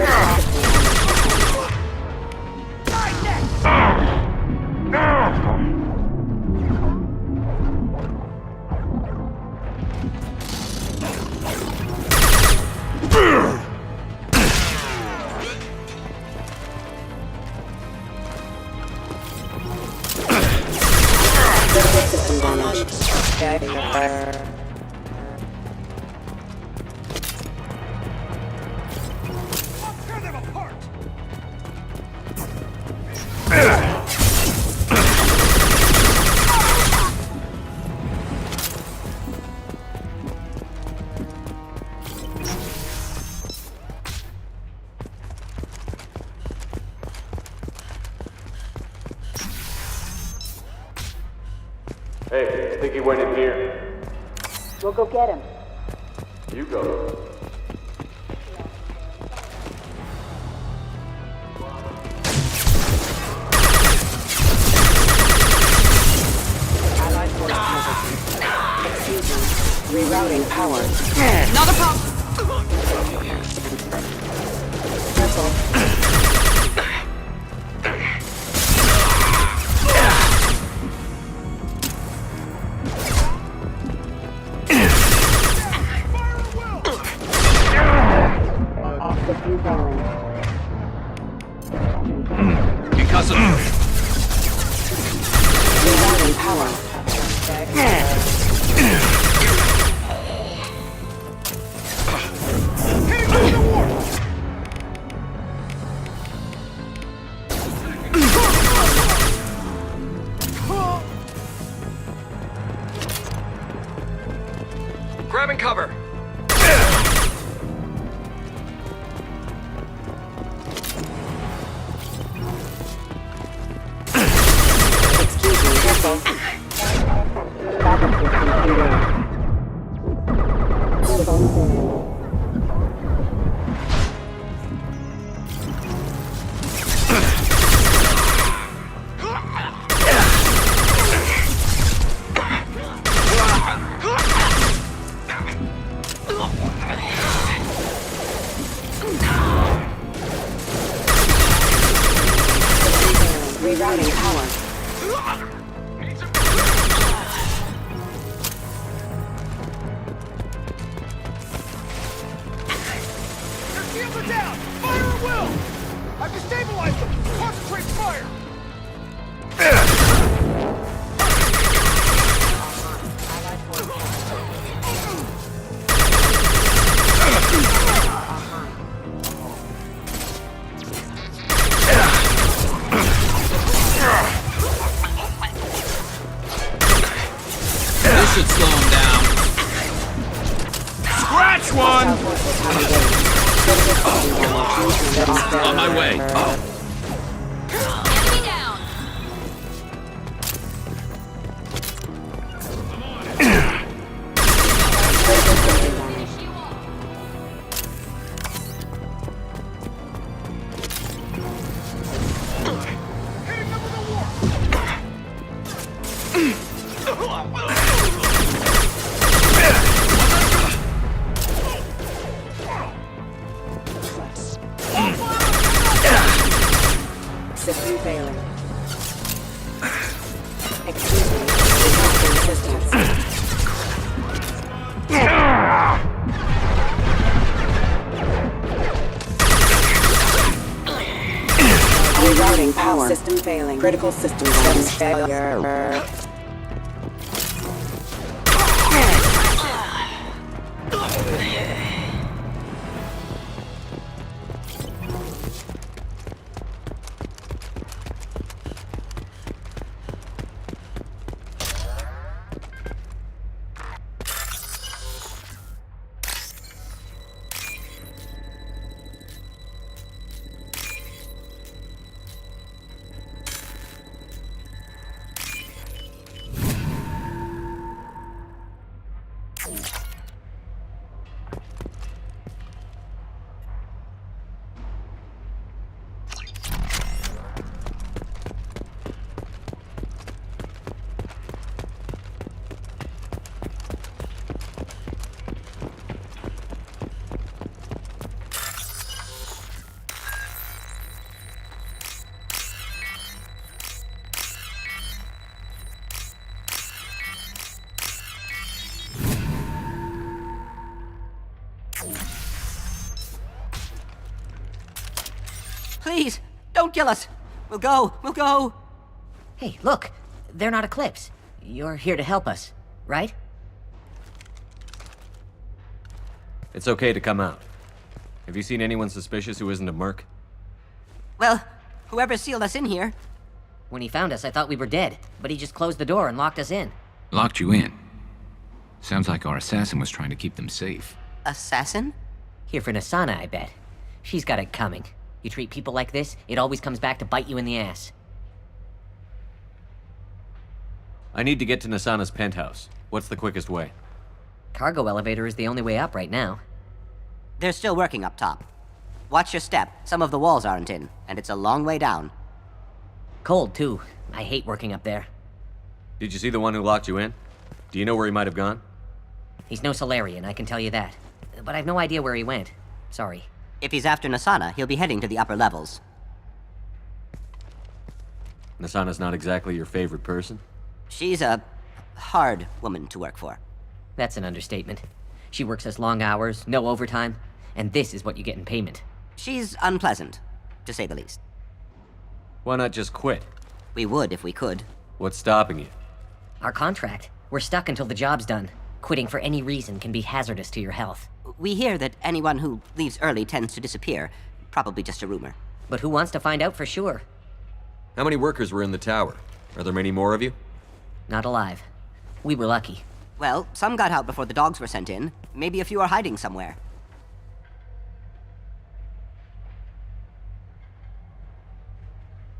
System damage. Hey, think he went in here? We'll go get him. You go. Allied forces casualty. Excuse me. Rerouting power. Not a problem. Because of Rerouting power. Grabbing cover. Excuse me, careful. Backup system rerouting power. Their shields are down! Fire at will! I've destabilized them! Concentrate fire! This should slow him down. Scratch one! On my way. Enemy down! System failing. Excuse me, rerouting systems. Rerouting power. System failing. Critical system failure. Please, don't kill us. We'll go. Hey, look. They're not Eclipse. You're here to help us, right? It's okay to come out. Have you seen anyone suspicious who isn't a merc? Well, whoever sealed us in here. When he found us, I thought we were dead, but he just closed the door and locked us in. Locked you in. Sounds like our assassin was trying to keep them safe. Assassin? Here for Nasana, I bet. She's got it coming. You treat people like this, it always comes back to bite you in the ass. I need to get to Nasana's penthouse. What's the quickest way? Cargo elevator is the only way up right now. They're still working up top. Watch your step. Some of the walls aren't in, and it's a long way down. Cold, too. I hate working up there. Did you see the one who locked you in? Do you know where he might have gone? He's no Solarian, I can tell you that. But I've no idea where he went. Sorry. If he's after Nasana, he'll be heading to the upper levels. Nasana's not exactly your favorite person? She's a hard woman to work for. That's an understatement. She works us long hours, no overtime, and this is what you get in payment. She's unpleasant, to say the least. Why not just quit? We would if we could. What's stopping you? Our contract. We're stuck until the job's done. Quitting for any reason can be hazardous to your health. We hear that anyone who leaves early tends to disappear. Probably just a rumor. But who wants to find out for sure? How many workers were in the tower? Are there many more of you? Not alive. We were lucky. Well, some got out before the dogs were sent in. Maybe a few are hiding somewhere.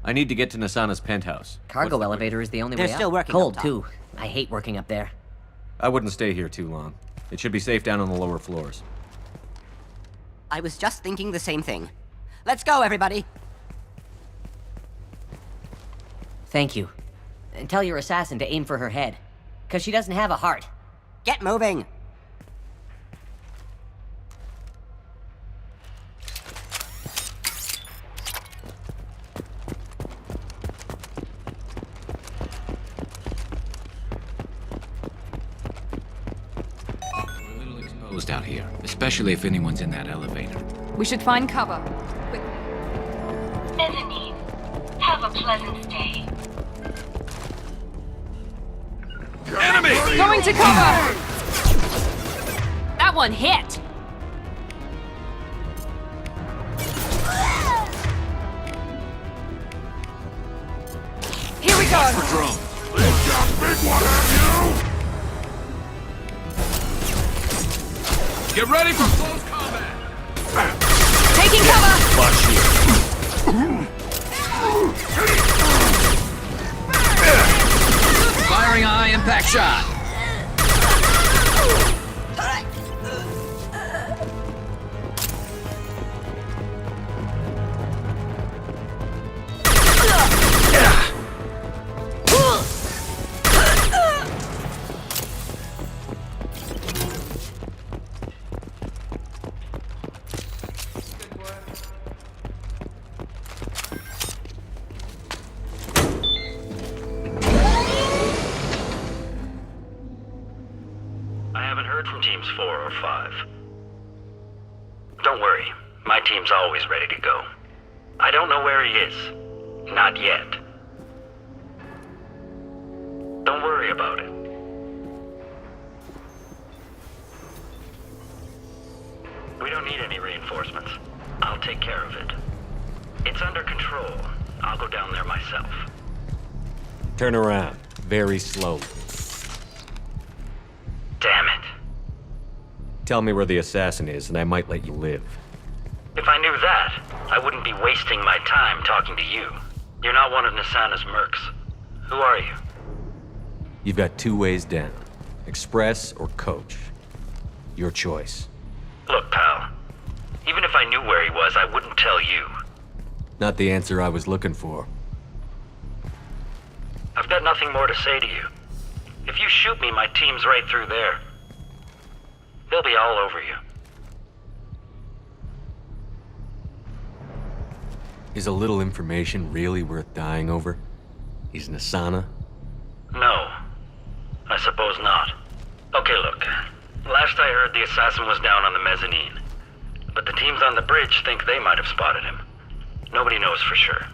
I need to get to Nasana's penthouse. Cargo elevator is the only way They're out. still working Cold, up top. too. I hate working up there. I wouldn't stay here too long. It should be safe down on the lower floors. I was just thinking the same thing. Let's go, everybody! Thank you. And tell your assassin to aim for her head. 'Cause she doesn't have a heart. Get moving! We're a little exposed out here, especially if anyone's in that elevator. We should find cover. Quickly. Mezzanine. Have a pleasant stay. Enemy! Going to cover! That one hit! Here we go! For drone. This got big one, have you? Get ready for close combat! Taking cover! Watch here. Firing a high impact shot. I haven't heard from teams 4 or 5. Don't worry, my team's always ready to go. I don't know where he is. Not yet. Don't worry about it. We don't need any reinforcements. I'll take care of it. It's under control. I'll go down there myself. Turn around, very slowly. Damn it. Tell me where the assassin is, and I might let you live. If I knew that, I wouldn't be wasting my time talking to you. You're not one of Nasana's mercs. Who are you? You've got 2 ways down. Express or coach. Your choice. Look, pal. Even if I knew where he was, I wouldn't tell you. Not the answer I was looking for. I've got nothing more to say to you. If you shoot me, my team's right through there. They'll be all over you. Is a little information really worth dying over? He's Nasana? No. I suppose not. Okay, look. Last I heard, the assassin was down on the mezzanine. But the teams on the bridge think they might have spotted him. Nobody knows for sure.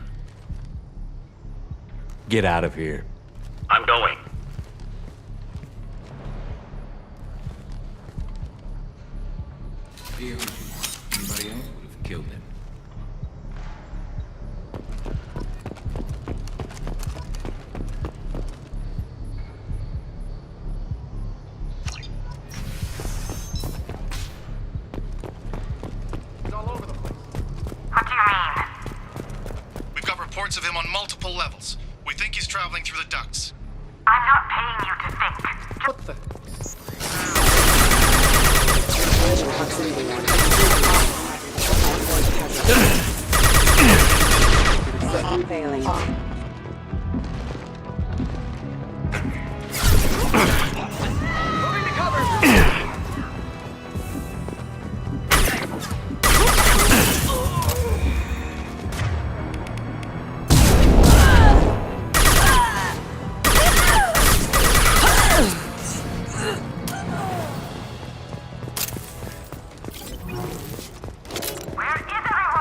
Get out of here. I'm going. Anybody else would have killed him. We've got reports of him on multiple levels. We think he's traveling through the ducts. I'm not paying you to think. What the? Failing. Moving to cover! Where is everyone?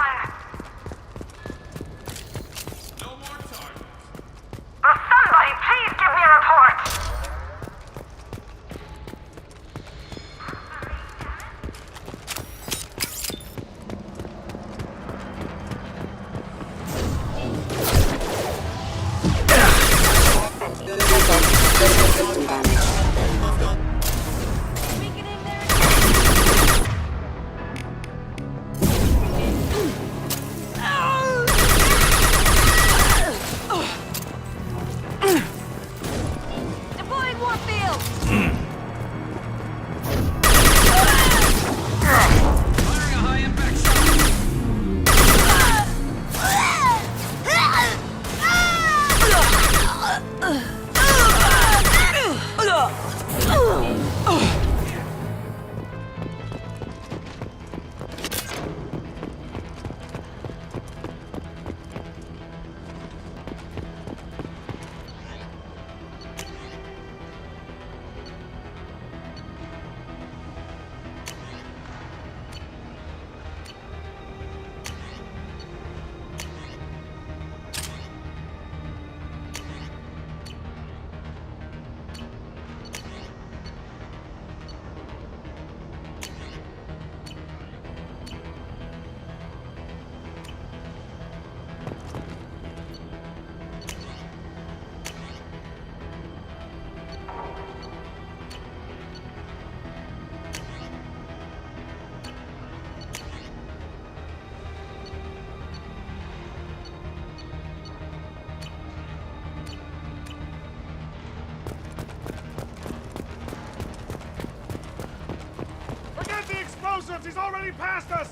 He's already past us!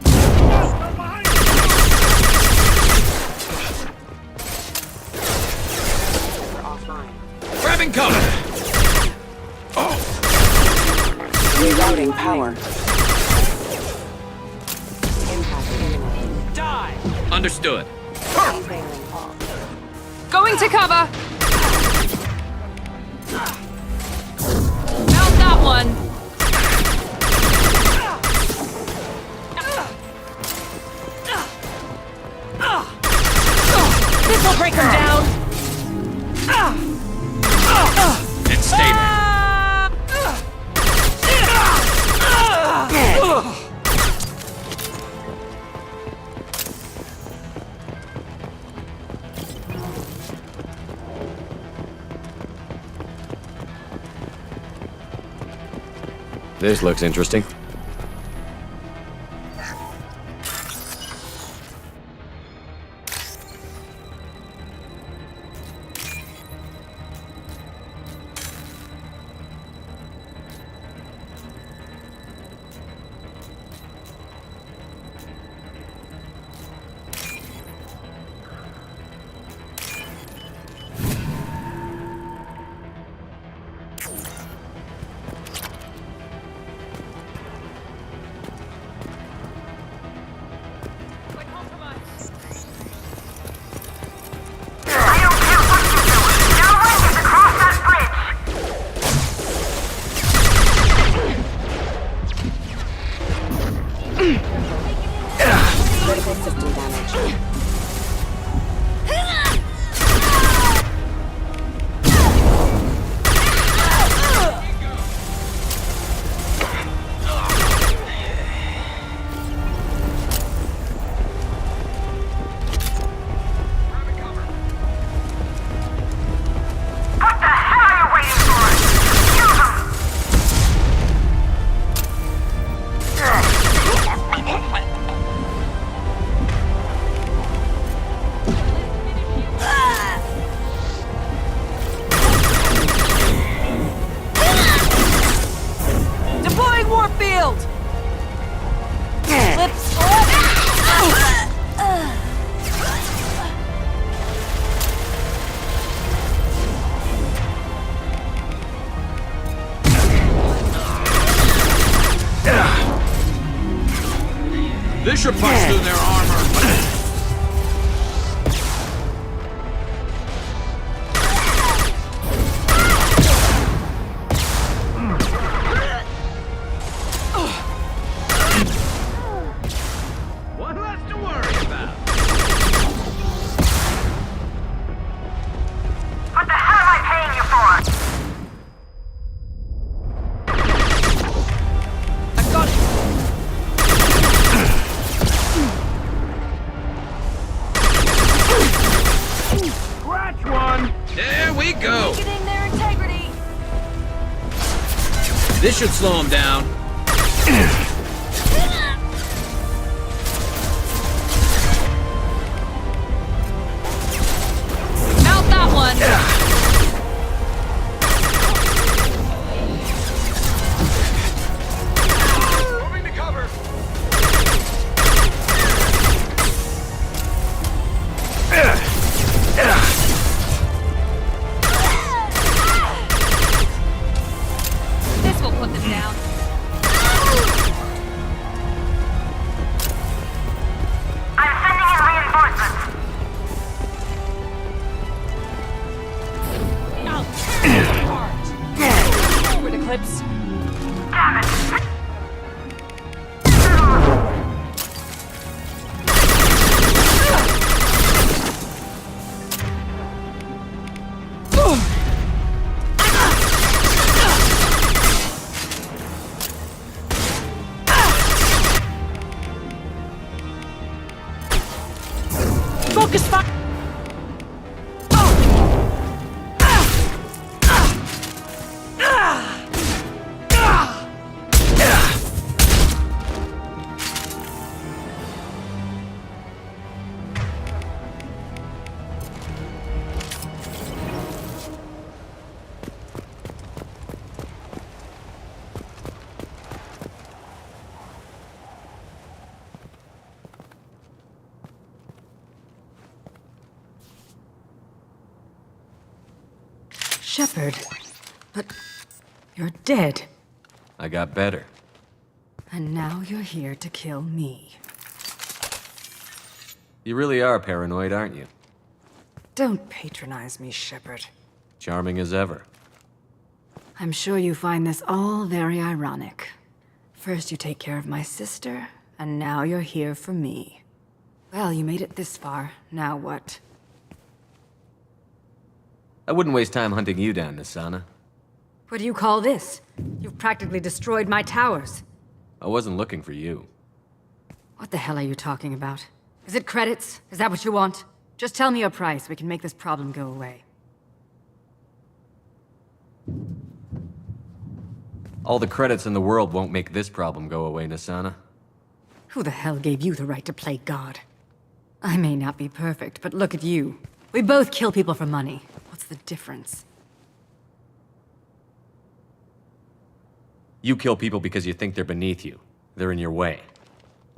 They're behind us! We're offline. Grabbing cover! Rerouting power. Impact imminent. Die! Understood. Unveiling off. Going to cover! Found that one! This will break them down! It's stable. This looks interesting. Critical system damage. Deploying warp field! Lips. This should punch through their armor. One less to worry about. What the hell am I paying you for? I got it! Scratch one! There we go. Weakening their integrity! This should slow them down. Mount that one! Moving to cover! This will put them down. I'm sending in reinforcements. I'll tear you apart! Forward, Eclipse. Damn it! Focus fire! Shepard. But you're dead. I got better. And now you're here to kill me. You really are paranoid, aren't you? Don't patronize me, Shepard. Charming as ever. I'm sure you find this all very ironic. First you take care of my sister, and now you're here for me. Well, you made it this far. Now what? I wouldn't waste time hunting you down, Nassana. What do you call this? You've practically destroyed my towers. I wasn't looking for you. What the hell are you talking about? Is it credits? Is that what you want? Just tell me your price. We can make this problem go away. All the credits in the world won't make this problem go away, Nassana. Who the hell gave you the right to play God? I may not be perfect, but look at you. We both kill people for money. What's the difference? You kill people because you think they're beneath you. They're in your way.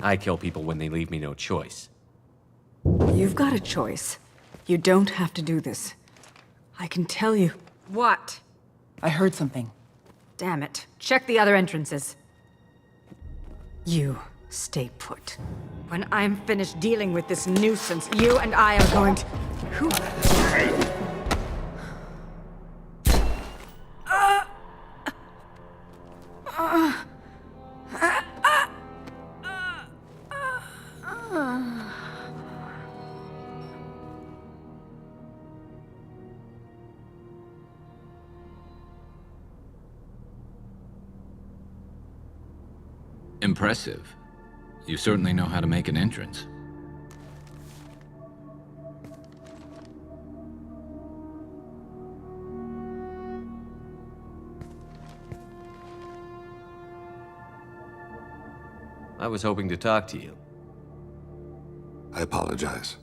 I kill people when they leave me no choice. You've got a choice. You don't have to do this. I can tell you. What? I heard something. Damn it. Check the other entrances. You stay put. When I'm finished dealing with this nuisance, you and I are going to... Who? Impressive. You certainly know how to make an entrance. I was hoping to talk to you. I apologize,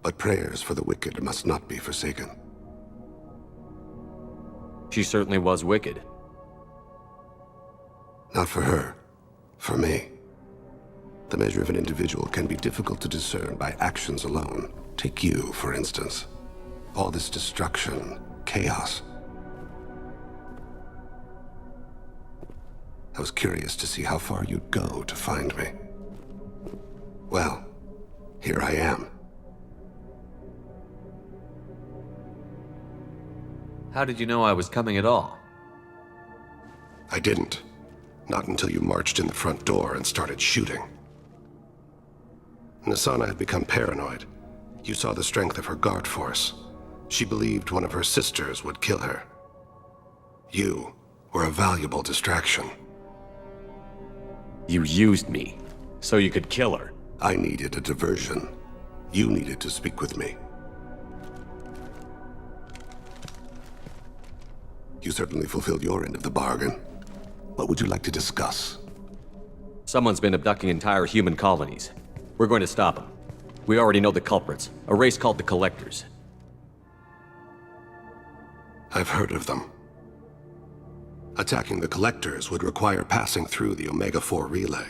but prayers for the wicked must not be forsaken. She certainly was wicked. Not for her. For me. The measure of an individual can be difficult to discern by actions alone. Take you, for instance. All this destruction, chaos. I was curious to see how far you'd go to find me. Well, here I am. How did you know I was coming at all? I didn't. Not until you marched in the front door and started shooting. Nassana had become paranoid. You saw the strength of her guard force. She believed one of her sisters would kill her. You were a valuable distraction. You used me, so you could kill her. I needed a diversion. You needed to speak with me. You certainly fulfilled your end of the bargain. What would you like to discuss? Someone's been abducting entire human colonies. We're going to stop them. We already know the culprits, a race called the Collectors. I've heard of them. Attacking the Collectors would require passing through the Omega-4 relay.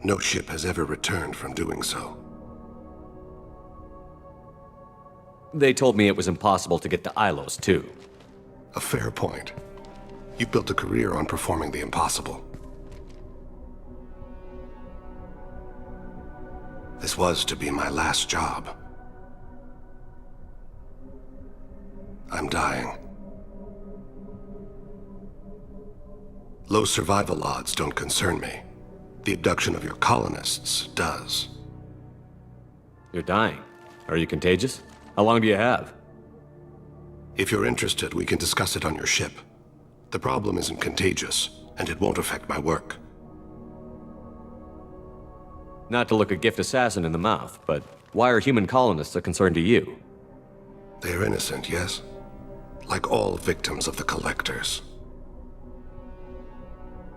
No ship has ever returned from doing so. They told me it was impossible to get to Ilos, too. A fair point. You built a career on performing the impossible. This was to be my last job. I'm dying. Low survival odds don't concern me. The abduction of your colonists does. You're dying. Are you contagious? How long do you have? If you're interested, we can discuss it on your ship. The problem isn't contagious, and it won't affect my work. Not to look a gift assassin in the mouth, but why are human colonists a concern to you? They're innocent, yes? Like all victims of the Collectors.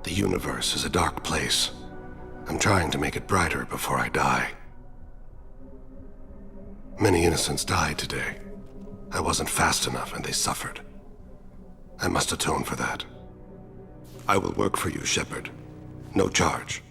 The universe is a dark place. I'm trying to make it brighter before I die. Many innocents died today. I wasn't fast enough and they suffered. I must atone for that. I will work for you, Shepard. No charge.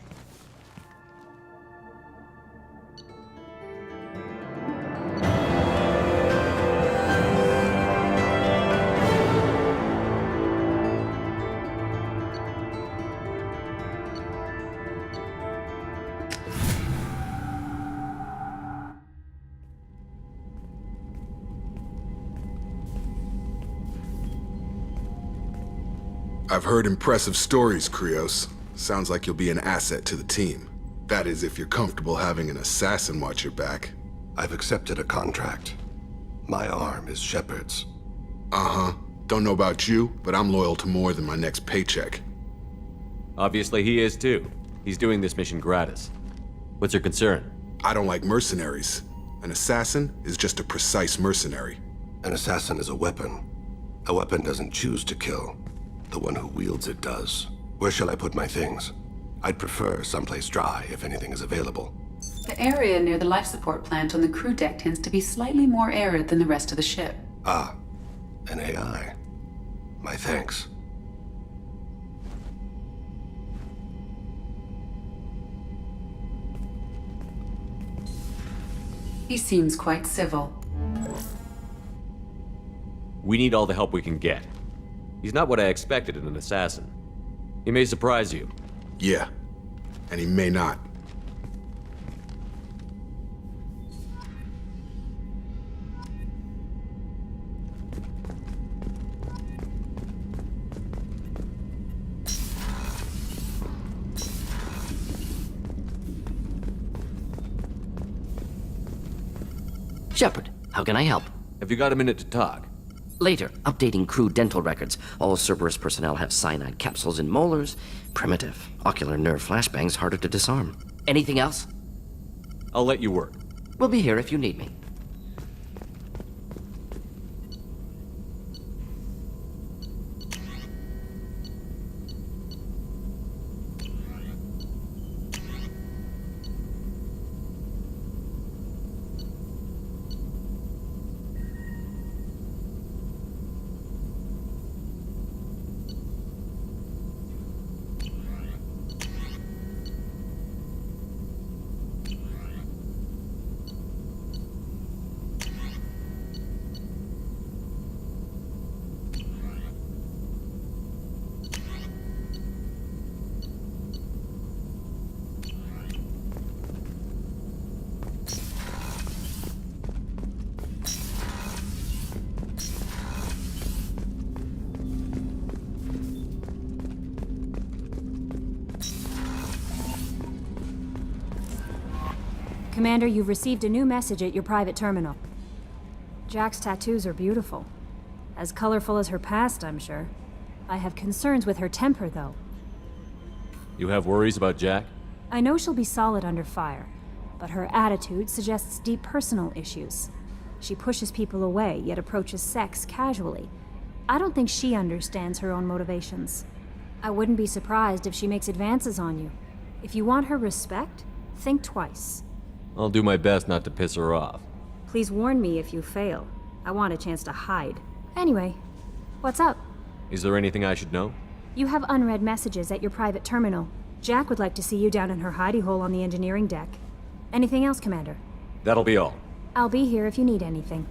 I've heard impressive stories, Krios. Sounds like you'll be an asset to the team. That is, if you're comfortable having an assassin watch your back. I've accepted a contract. My arm is Shepard's. Uh-huh. Don't know about you, but I'm loyal to more than my next paycheck. Obviously he is too. He's doing this mission gratis. What's your concern? I don't like mercenaries. An assassin is just a precise mercenary. An assassin is a weapon. A weapon doesn't choose to kill. The one who wields it does. Where shall I put my things? I'd prefer someplace dry if anything is available. The area near the life support plant on the crew deck tends to be slightly more arid than the rest of the ship. Ah, an AI. My thanks. He seems quite civil. We need all the help we can get. He's not what I expected in an assassin. He may surprise you. Yeah, and he may not. Shepard, how can I help? Have you got a minute to talk? Later, updating crew dental records. All Cerberus personnel have cyanide capsules in molars. Primitive. Ocular nerve flashbangs harder to disarm. Anything else? I'll let you work. We'll be here if you need me. Commander, you've received a new message at your private terminal. Jack's tattoos are beautiful. As colorful as her past, I'm sure. I have concerns with her temper, though. You have worries about Jack? I know she'll be solid under fire, but her attitude suggests deep personal issues. She pushes people away, yet approaches sex casually. I don't think she understands her own motivations. I wouldn't be surprised if she makes advances on you. If you want her respect, think twice. I'll do my best not to piss her off. Please warn me if you fail. I want a chance to hide. Anyway, what's up? Is there anything I should know? You have unread messages at your private terminal. Jack would like to see you down in her hidey hole on the engineering deck. Anything else, Commander? That'll be all. I'll be here if you need anything.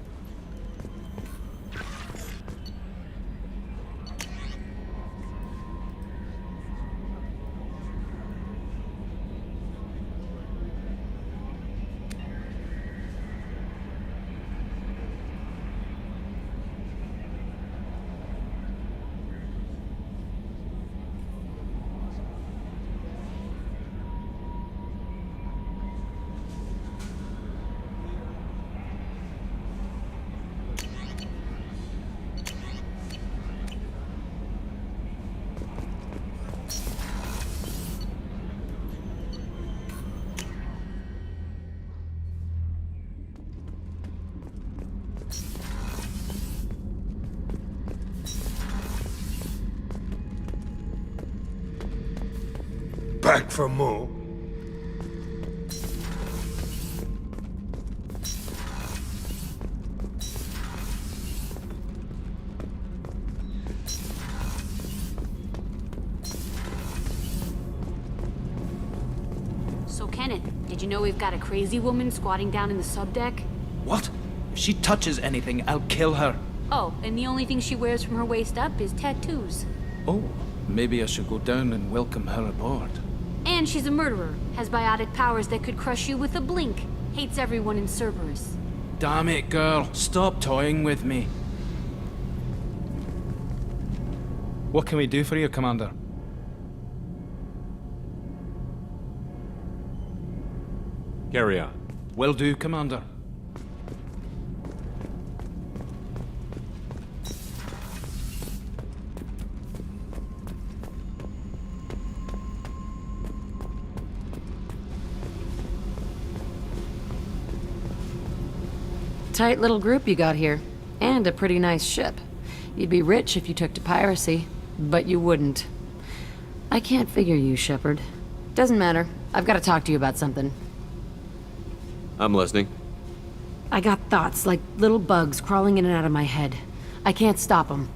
Back for more. So, Kenneth, did you know we've got a crazy woman squatting down in the subdeck? What? If she touches anything, I'll kill her. Oh, and the only thing she wears from her waist up is tattoos. Oh, maybe I should go down and welcome her aboard. And she's a murderer, has biotic powers that could crush you with a blink, hates everyone in Cerberus. Damn it, girl. Stop toying with me. What can we do for you, Commander? Carry on. Will do, Commander. Tight little group you got here. And a pretty nice ship. You'd be rich if you took to piracy, but you wouldn't. I can't figure you, Shepard. Doesn't matter. I've got to talk to you about something. I'm listening. I got thoughts like little bugs crawling in and out of my head. I can't stop them.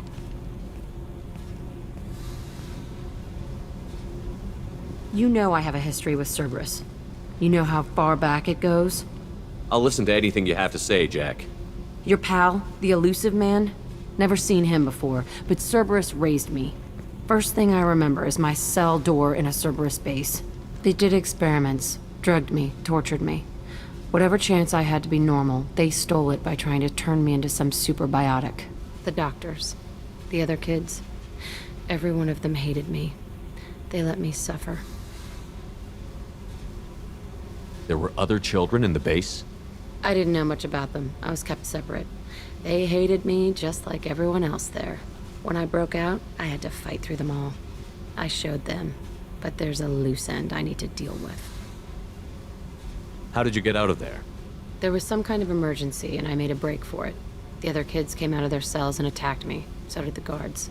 You know I have a history with Cerberus. You know how far back it goes? I'll listen to anything you have to say, Jack. Your pal, the elusive man? Never seen him before, but Cerberus raised me. First thing I remember is my cell door in a Cerberus base. They did experiments, drugged me, tortured me. Whatever chance I had to be normal, they stole it by trying to turn me into some superbiotic. The doctors, the other kids, every one of them hated me. They let me suffer. There were other children in the base? I didn't know much about them. I was kept separate. They hated me just like everyone else there. When I broke out, I had to fight through them all. I showed them, but there's a loose end I need to deal with. How did you get out of there? There was some kind of emergency, and I made a break for it. The other kids came out of their cells and attacked me. So did the guards.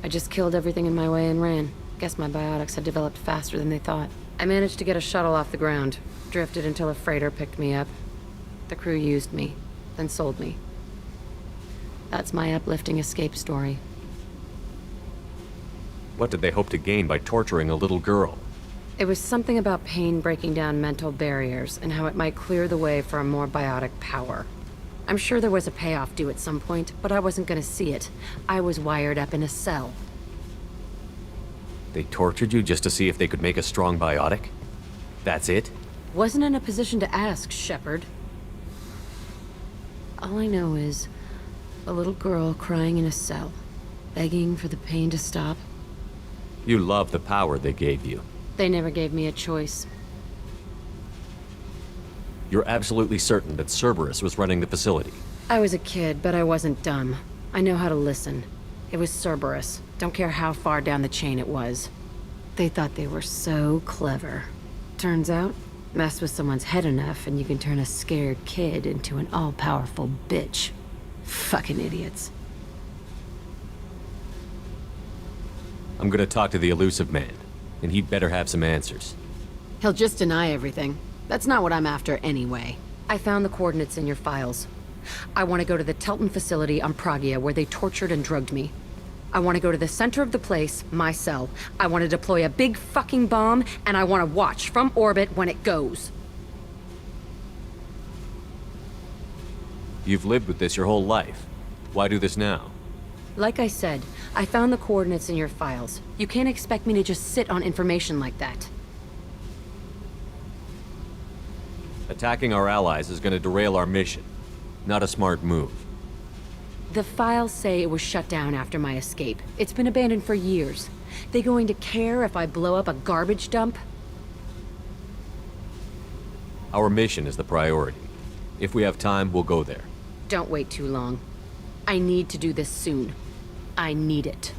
I just killed everything in my way and ran. Guess my biotics had developed faster than they thought. I managed to get a shuttle off the ground. Drifted until a freighter picked me up. The crew used me, then sold me. That's my uplifting escape story. What did they hope to gain by torturing a little girl? It was something about pain breaking down mental barriers and how it might clear the way for a more biotic power. I'm sure there was a payoff due at some point, but I wasn't gonna see it. I was wired up in a cell. They tortured you just to see if they could make a strong biotic? That's it? Wasn't in a position to ask, Shepard. All I know is a little girl crying in a cell, begging for the pain to stop. You love the power they gave you. They never gave me a choice. You're absolutely certain that Cerberus was running the facility? I was a kid, but I wasn't dumb. I know how to listen. It was Cerberus. Don't care how far down the chain it was. They thought they were so clever. Turns out, mess with someone's head enough and you can turn a scared kid into an all-powerful bitch. Fucking idiots. I'm gonna talk to the elusive man, and he'd better have some answers. He'll just deny everything. That's not what I'm after anyway. I found the coordinates in your files. I want to go to the Telton facility on Pragia where they tortured and drugged me. I want to go to the center of the place, my cell. I want to deploy a big fucking bomb, and I want to watch from orbit when it goes. You've lived with this your whole life. Why do this now? Like I said, I found the coordinates in your files. You can't expect me to just sit on information like that. Attacking our allies is gonna derail our mission. Not a smart move. The files say it was shut down after my escape. It's been abandoned for years. They going to care if I blow up a garbage dump? Our mission is the priority. If we have time, we'll go there. Don't wait too long. I need to do this soon. I need it.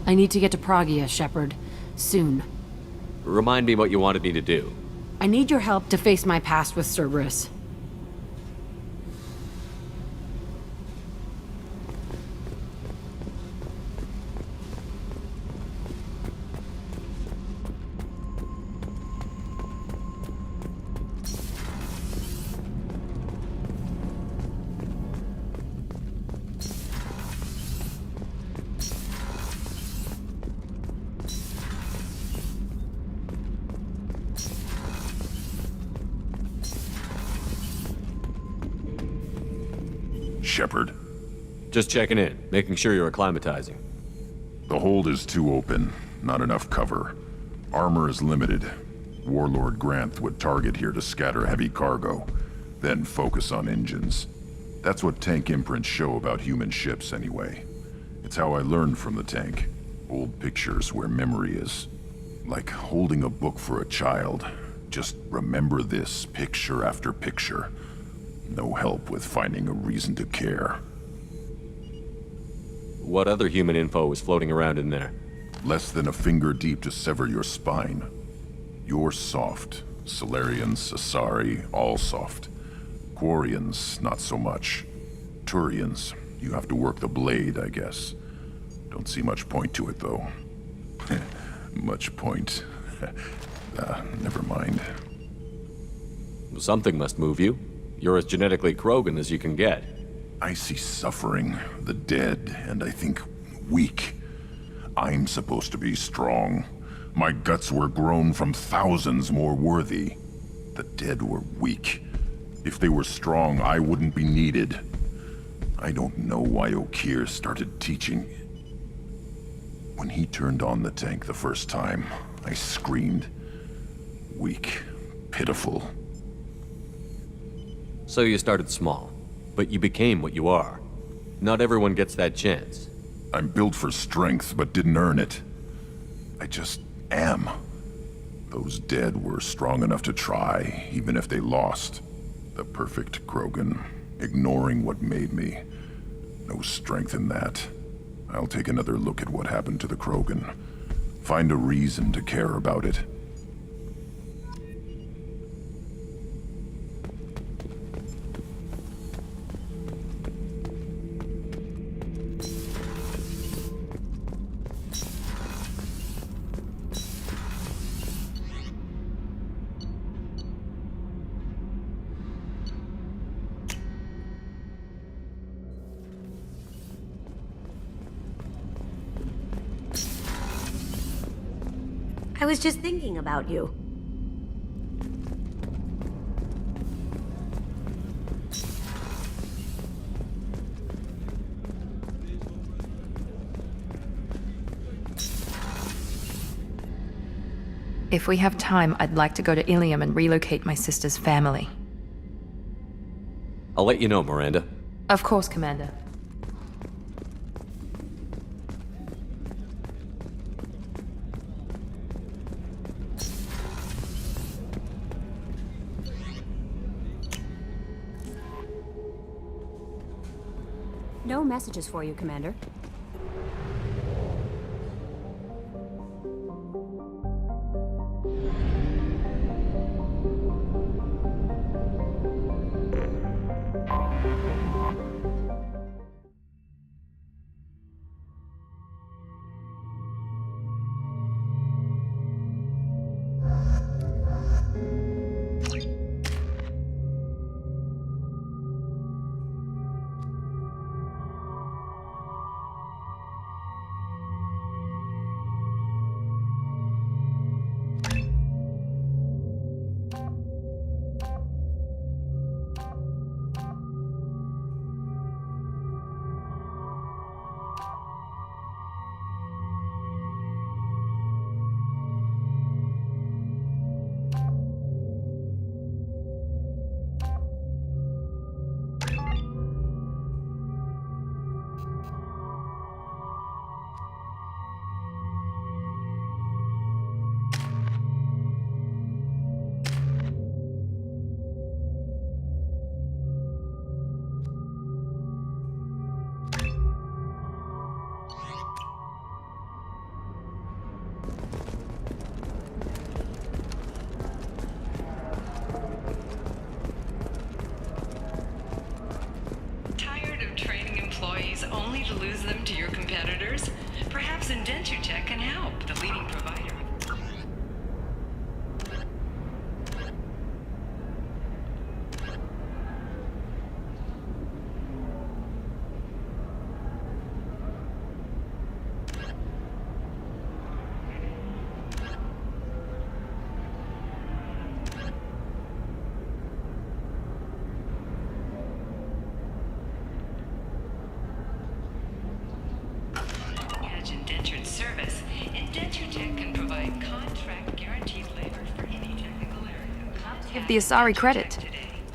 I need to get to Pragia, Shepard. Soon. Remind me what you wanted me to do. I need your help to face my past with Cerberus. Shepard? Just checking in, making sure you're acclimatizing. The hold is too open. Not enough cover. Armor is limited. Warlord Granth would target here to scatter heavy cargo, then focus on engines. That's what tank imprints show about human ships, anyway. It's how I learned from the tank. Old pictures where memory is. Like holding a book for a child. Just remember this, picture after picture. No help with finding a reason to care. What other human info is floating around in there? Less than a finger deep to sever your spine. You're soft. Salarians, Asari, all soft. Quarians, not so much. Turians, you have to work the blade, I guess. Don't see much point to it, though. Much point. Never mind. Something must move you. You're as genetically Krogan as you can get. I see suffering, the dead, and I think weak. I'm supposed to be strong. My guts were grown from thousands more worthy. The dead were weak. If they were strong, I wouldn't be needed. I don't know why Okeer started teaching. When he turned on the tank the first time, I screamed. Weak, pitiful. So you started small, but you became what you are. Not everyone gets that chance. I'm built for strength, but didn't earn it. I just am. Those dead were strong enough to try, even if they lost. The perfect Krogan, ignoring what made me. No strength in that. I'll take another look at what happened to the Krogan. Find a reason to care about it. I was just thinking about you. If we have time, I'd like to go to Ilium and relocate my sister's family. I'll let you know, Miranda. Of course, Commander. No messages for you, Commander. Only to lose them to your competitors? Perhaps Indentutech can help, the leading provider. Indentured service. Indentutech can provide contract guaranteed labor for any job. Give the Asari credit.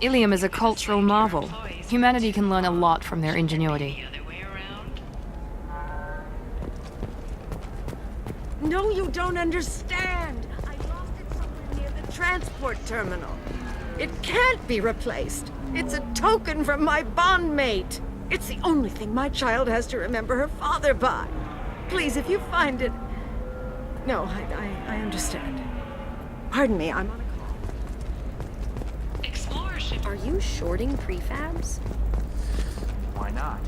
Ilium is a cultural marvel. Humanity can learn a lot from their ingenuity. No, you don't understand. I lost it somewhere near the transport terminal. It can't be replaced. It's a token from my bondmate. It's the only thing my child has to remember her father by. Please, if you find it... No, I understand. Pardon me, I'm on a call. Explorership. Are you shorting prefabs? Why not?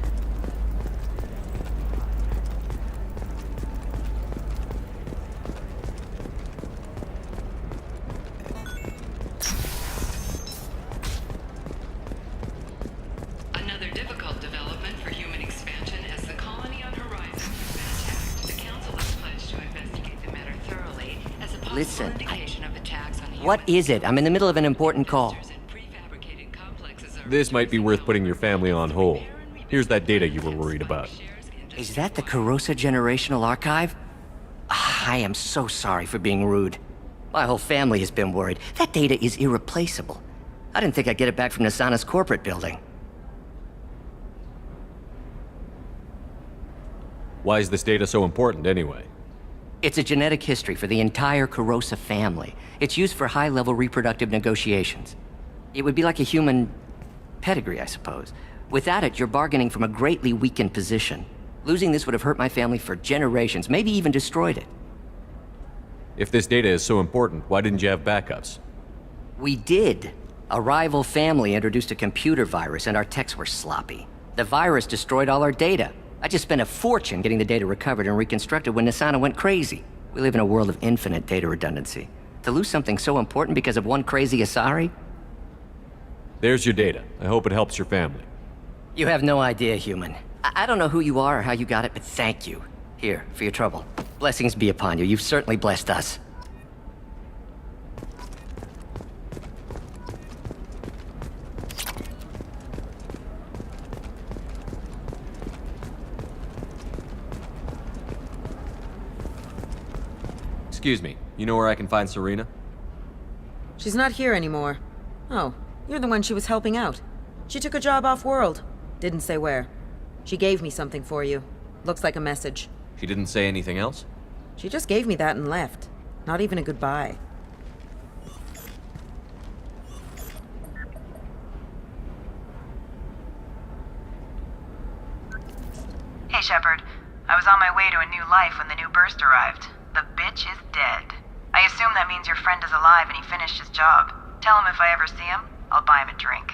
Another difficult development for human expansion as the colony on Horizon has been attacked. The Council has pledged to investigate the matter thoroughly as a possible Listen, indication of attacks on humans. What is it? I'm in the middle of an important call. This might be worth putting your family on hold. Here's that data you were worried about. Is that the Kurosa Generational Archive? I am so sorry for being rude. My whole family has been worried. That data is irreplaceable. I didn't think I'd get it back from Nasana's corporate building. Why is this data so important, anyway? It's a genetic history for the entire Kurosa family. It's used for high-level reproductive negotiations. It would be like a human pedigree, I suppose. Without it, you're bargaining from a greatly weakened position. Losing this would have hurt my family for generations, maybe even destroyed it. If this data is so important, why didn't you have backups? We did. A rival family introduced a computer virus, and our techs were sloppy. The virus destroyed all our data. I just spent a fortune getting the data recovered and reconstructed when Nasana went crazy. We live in a world of infinite data redundancy. To lose something so important because of one crazy Asari? There's your data. I hope it helps your family. You have no idea, human. I don't know who you are or how you got it, but thank you. Here, for your trouble. Blessings be upon you. You've certainly blessed us. Excuse me, you know where I can find Serena? She's not here anymore. Oh, you're the one she was helping out. She took a job off-world. Didn't say where. She gave me something for you. Looks like a message. She didn't say anything else? She just gave me that and left. Not even a goodbye. Hey, Shepard. I was on my way to a new life when the new burst arrived. The bitch is dead. I assume that means your friend is alive and he finished his job. Tell him if I ever see him, I'll buy him a drink.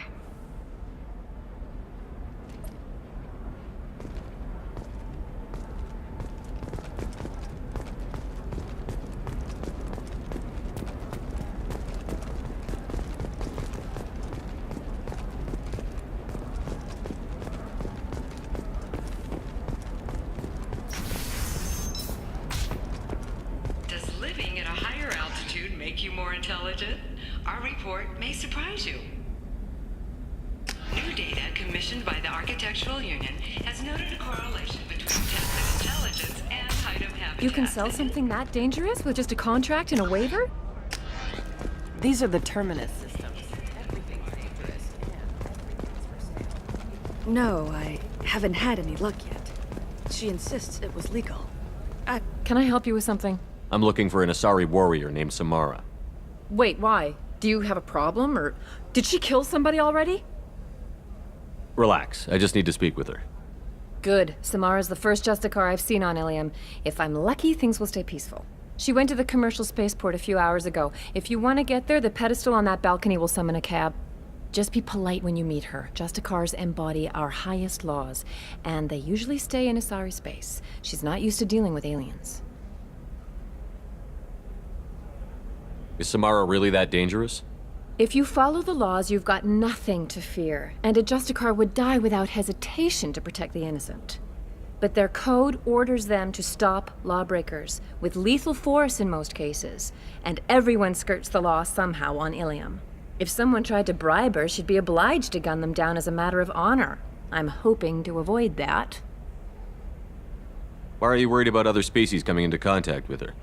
Make you more intelligent? Our report may surprise you. New data commissioned by the Architectural Union has noted a correlation between tested intelligence and height of habitat. You can sell something that dangerous with just a contract and a waiver? These are the Terminus systems. Everything's dangerous. No, I haven't had any luck yet. She insists it was legal. Can I help you with something? I'm looking for an Asari warrior named Samara. Wait, why? Do you have a problem, or did she kill somebody already? Relax, I just need to speak with her. Good. Samara's the first Justicar I've seen on Ilium. If I'm lucky, things will stay peaceful. She went to the commercial spaceport a few hours ago. If you want to get there, the pedestal on that balcony will summon a cab. Just be polite when you meet her. Justicars embody our highest laws, and they usually stay in Asari space. She's not used to dealing with aliens. Is Samara really that dangerous? If you follow the laws, you've got nothing to fear, and a Justicar would die without hesitation to protect the innocent. But their code orders them to stop lawbreakers, with lethal force in most cases, and everyone skirts the law somehow on Ilium. If someone tried to bribe her, she'd be obliged to gun them down as a matter of honor. I'm hoping to avoid that. Why are you worried about other species coming into contact with her?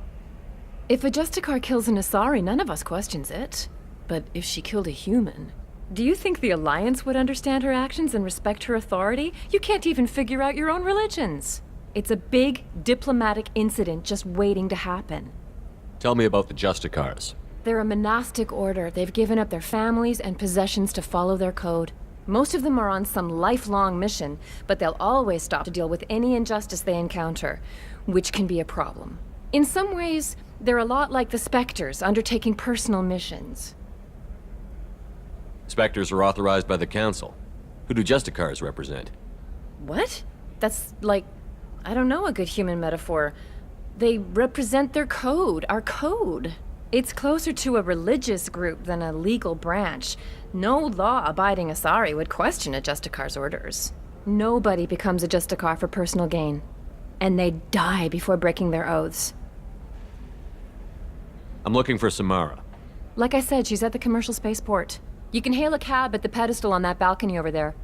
If a Justicar kills an Asari, none of us questions it. But if she killed a human, do you think the Alliance would understand her actions and respect her authority? You can't even figure out your own religions. It's a big diplomatic incident just waiting to happen. Tell me about the Justicars. They're a monastic order. They've given up their families and possessions to follow their code. Most of them are on some lifelong mission, but they'll always stop to deal with any injustice they encounter, which can be a problem. In some ways, they're a lot like the Spectres, undertaking personal missions. Spectres are authorized by the Council. Who do Justicars represent? What? That's like, I don't know, a good human metaphor. They represent their code, our code. It's closer to a religious group than a legal branch. No law-abiding Asari would question a Justicar's orders. Nobody becomes a Justicar for personal gain. And they die before breaking their oaths. I'm looking for Samara. Like I said, she's at the commercial spaceport. You can hail a cab at the pedestal on that balcony over there.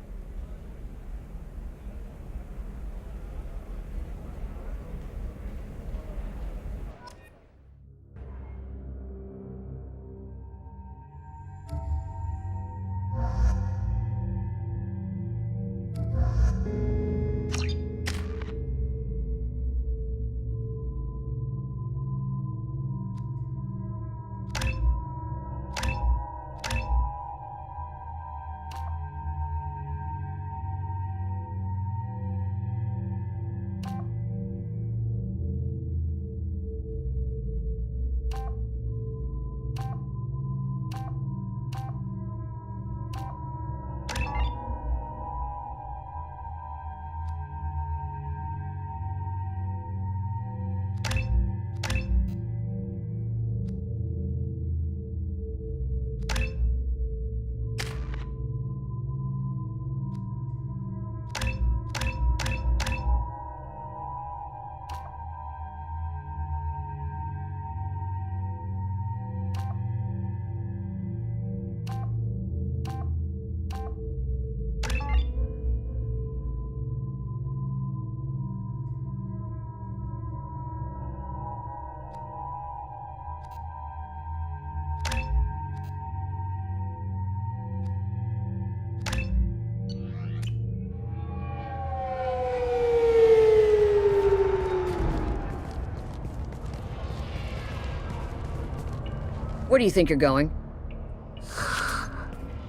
Where do you think you're going?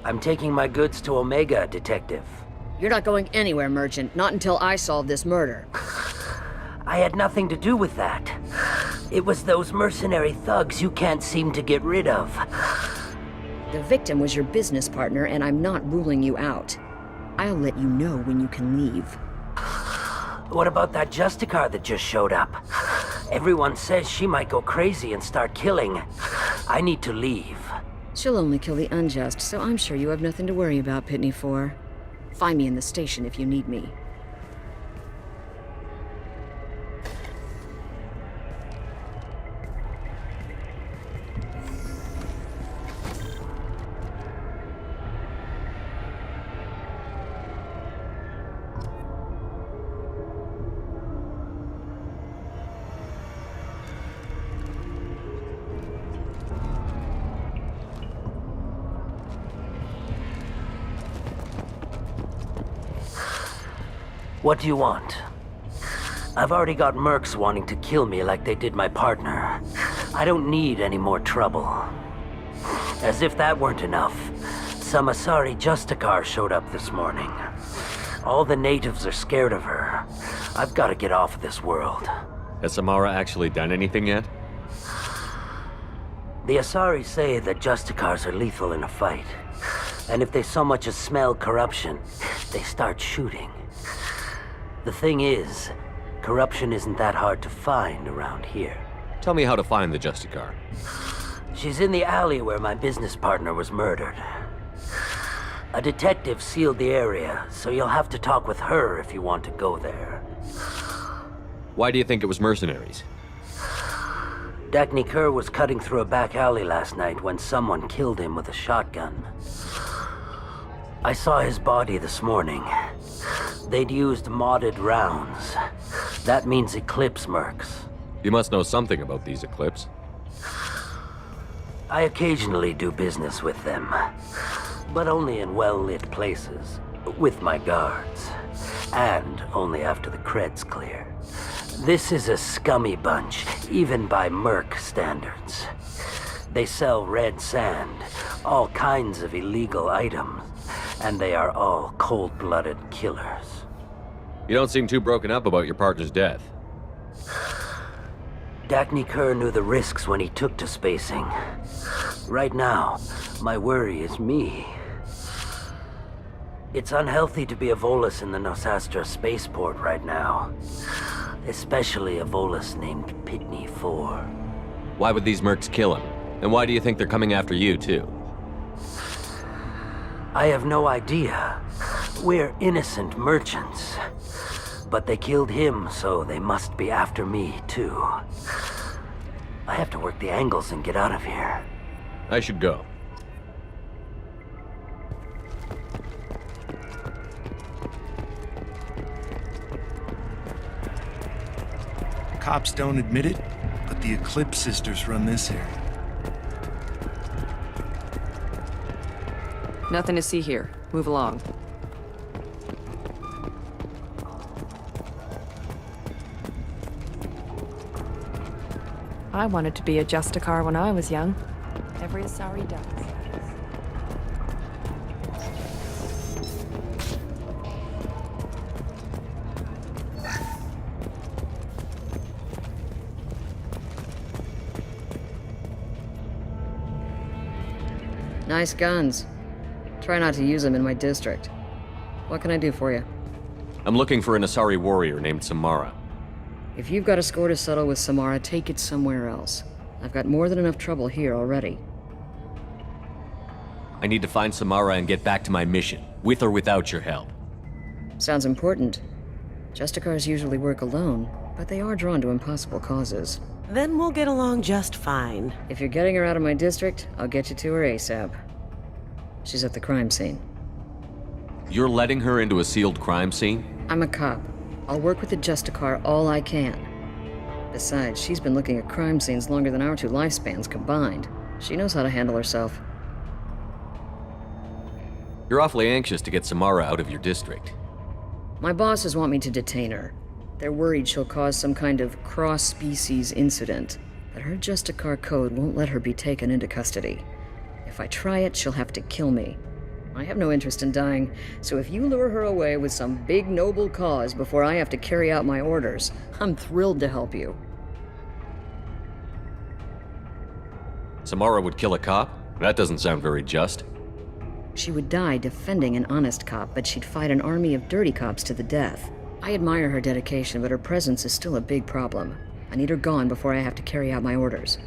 I'm taking my goods to Omega, Detective. You're not going anywhere, Merchant. Not until I solve this murder. I had nothing to do with that. It was those mercenary thugs you can't seem to get rid of. The victim was your business partner, and I'm not ruling you out. I'll let you know when you can leave. What about that Justicar that just showed up? Everyone says she might go crazy and start killing. I need to leave. She'll only kill the unjust, so I'm sure you have nothing to worry about, Pitney 4. Find me in the station if you need me. What do you want? I've already got mercs wanting to kill me like they did my partner. I don't need any more trouble. As if that weren't enough, some Asari Justicar showed up this morning. All the natives are scared of her. I've got to get off of this world. Has Samara actually done anything yet? The Asari say that Justicars are lethal in a fight. And if they so much as smell corruption, they start shooting. The thing is, corruption isn't that hard to find around here. Tell me how to find the Justicar. She's in the alley where my business partner was murdered. A detective sealed the area, so you'll have to talk with her if you want to go there. Why do you think it was mercenaries? Dagny Kerr was cutting through a back alley last night when someone killed him with a shotgun. I saw his body this morning. They'd used modded rounds. That means Eclipse mercs. You must know something about these Eclipse. I occasionally do business with them, but only in well-lit places, with my guards, and only after the creds clear. This is a scummy bunch, even by Merc standards. They sell red sand, all kinds of illegal items, and they are all cold-blooded killers. You don't seem too broken up about your partner's death. Dagny Kerr knew the risks when he took to spacing. Right now, my worry is me. It's unhealthy to be a Volus in the Nosastra spaceport right now. Especially a Volus named Pitney 4. Why would these mercs kill him? And why do you think they're coming after you, too? I have no idea. We're innocent merchants. But they killed him, so they must be after me, too. I have to work the angles and get out of here. I should go. Cops don't admit it, but the Eclipse sisters run this area. Nothing to see here. Move along. I wanted to be a Justicar when I was young. Every Asari does. Nice guns. Try not to use them in my district. What can I do for you? I'm looking for an Asari warrior named Samara. If you've got a score to settle with Samara, take it somewhere else. I've got more than enough trouble here already. I need to find Samara and get back to my mission, with or without your help. Sounds important. Justicars usually work alone, but they are drawn to impossible causes. Then we'll get along just fine. If you're getting her out of my district, I'll get you to her ASAP. She's at the crime scene. You're letting her into a sealed crime scene? I'm a cop. I'll work with the Justicar all I can. Besides, she's been looking at crime scenes longer than our two lifespans combined. She knows how to handle herself. You're awfully anxious to get Samara out of your district. My bosses want me to detain her. They're worried she'll cause some kind of cross-species incident, but her Justicar code won't let her be taken into custody. If I try it, she'll have to kill me. I have no interest in dying, so if you lure her away with some big noble cause before I have to carry out my orders, I'm thrilled to help you. Samara would kill a cop? That doesn't sound very just. She would die defending an honest cop, but she'd fight an army of dirty cops to the death. I admire her dedication, but her presence is still a big problem. I need her gone before I have to carry out my orders.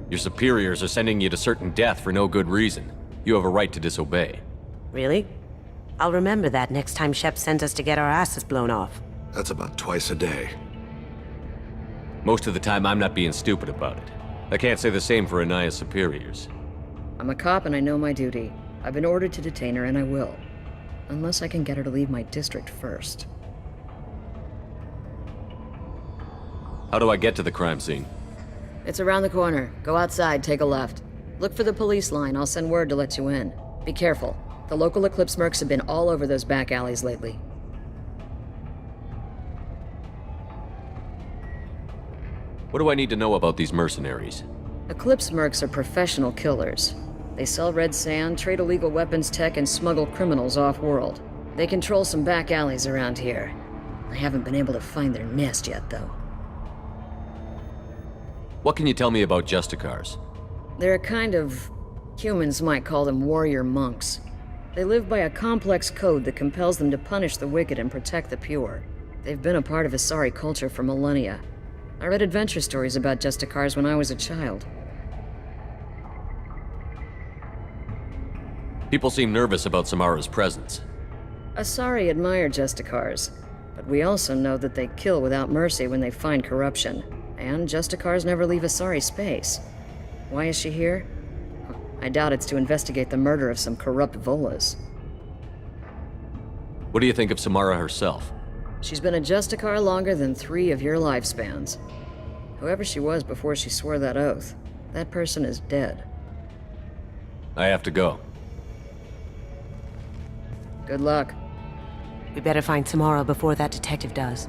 Your superiors are sending you to certain death for no good reason. You have a right to disobey. Really? I'll remember that next time Shep sends us to get our asses blown off. That's about twice a day. Most of the time, I'm not being stupid about it. I can't say the same for Anaya's superiors. I'm a cop and I know my duty. I've been ordered to detain her and I will. Unless I can get her to leave my district first. How do I get to the crime scene? It's around the corner. Go outside, take a left. Look for the police line. I'll send word to let you in. Be careful. The local Eclipse mercs have been all over those back alleys lately. What do I need to know about these mercenaries? Eclipse mercs are professional killers. They sell red sand, trade illegal weapons tech, and smuggle criminals off-world. They control some back alleys around here. I haven't been able to find their nest yet, though. What can you tell me about Justicars? They're a kind of... humans might call them warrior monks. They live by a complex code that compels them to punish the wicked and protect the pure. They've been a part of Asari culture for millennia. I read adventure stories about Justicars when I was a child. People seem nervous about Samara's presence. Asari admire Justicars, but we also know that they kill without mercy when they find corruption. And Justicars never leave Asari space. Why is she here? I doubt it's to investigate the murder of some corrupt Volas. What do you think of Samara herself? She's been a Justicar longer than 3 of your lifespans. Whoever she was before she swore that oath, that person is dead. I have to go. Good luck. We better find Samara before that detective does.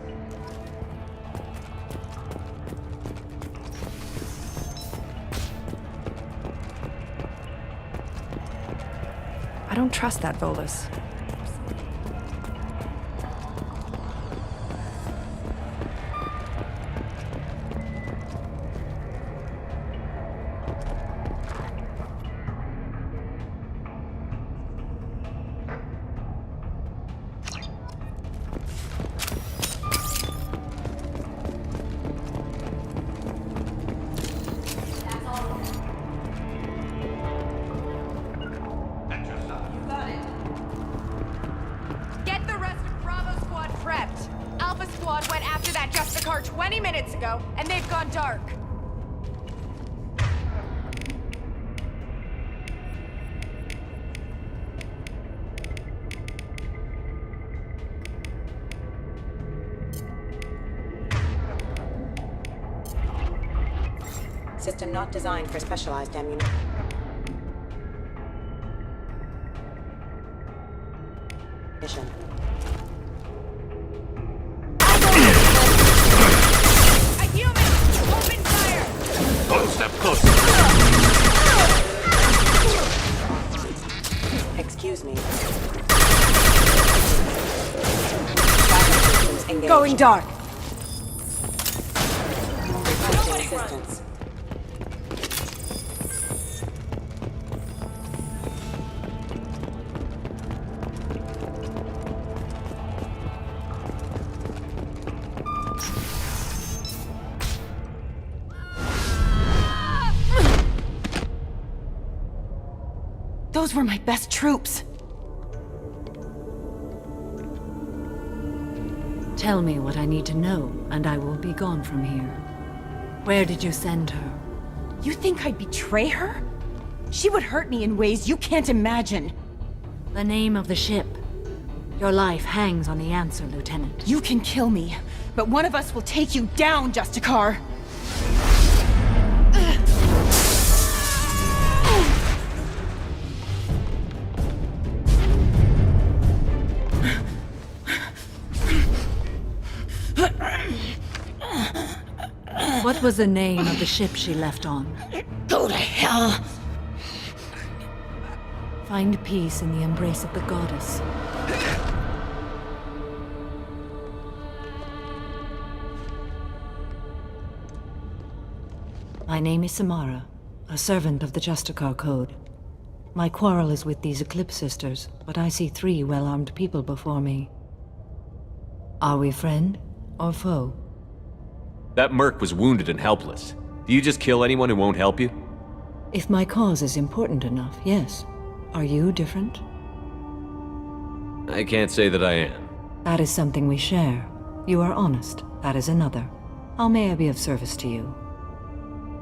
I don't trust that Volus. Get the rest of Bravo Squad prepped. Alpha Squad went after that Justicar 20 minutes ago, and they've gone dark. System not designed for specialized ammunition. A human! Open fire! One step closer. Excuse me. Going dark. Requesting assistance. Those were my best troops. Tell me what I need to know, and I will be gone from here. Where did you send her? You think I'd betray her? She would hurt me in ways you can't imagine. The name of the ship. Your life hangs on the answer, Lieutenant. You can kill me, but one of us will take you down, Justicar. What was the name of the ship she left on? Go to hell! Find peace in the embrace of the goddess. My name is Samara, a servant of the Justicar Code. My quarrel is with these Eclipse Sisters, but I see 3 well-armed people before me. Are we friend or foe? That merc was wounded and helpless. Do you just kill anyone who won't help you? If my cause is important enough, yes. Are you different? I can't say that I am. That is something we share. You are honest. That is another. How may I be of service to you?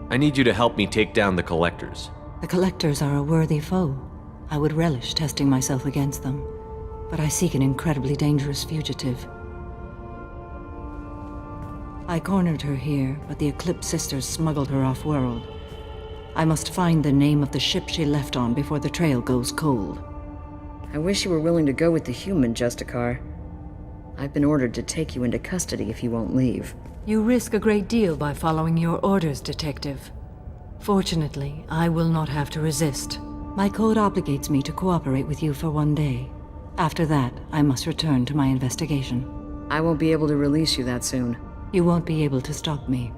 I need you to help me take down the Collectors. The Collectors are a worthy foe. I would relish testing myself against them. But I seek an incredibly dangerous fugitive. I cornered her here, but the Eclipse Sisters smuggled her off-world. I must find the name of the ship she left on before the trail goes cold. I wish you were willing to go with the human, Justicar. I've been ordered to take you into custody if you won't leave. You risk a great deal by following your orders, Detective. Fortunately, I will not have to resist. My code obligates me to cooperate with you for 1 day. After that, I must return to my investigation. I won't be able to release you that soon. You won't be able to stop me.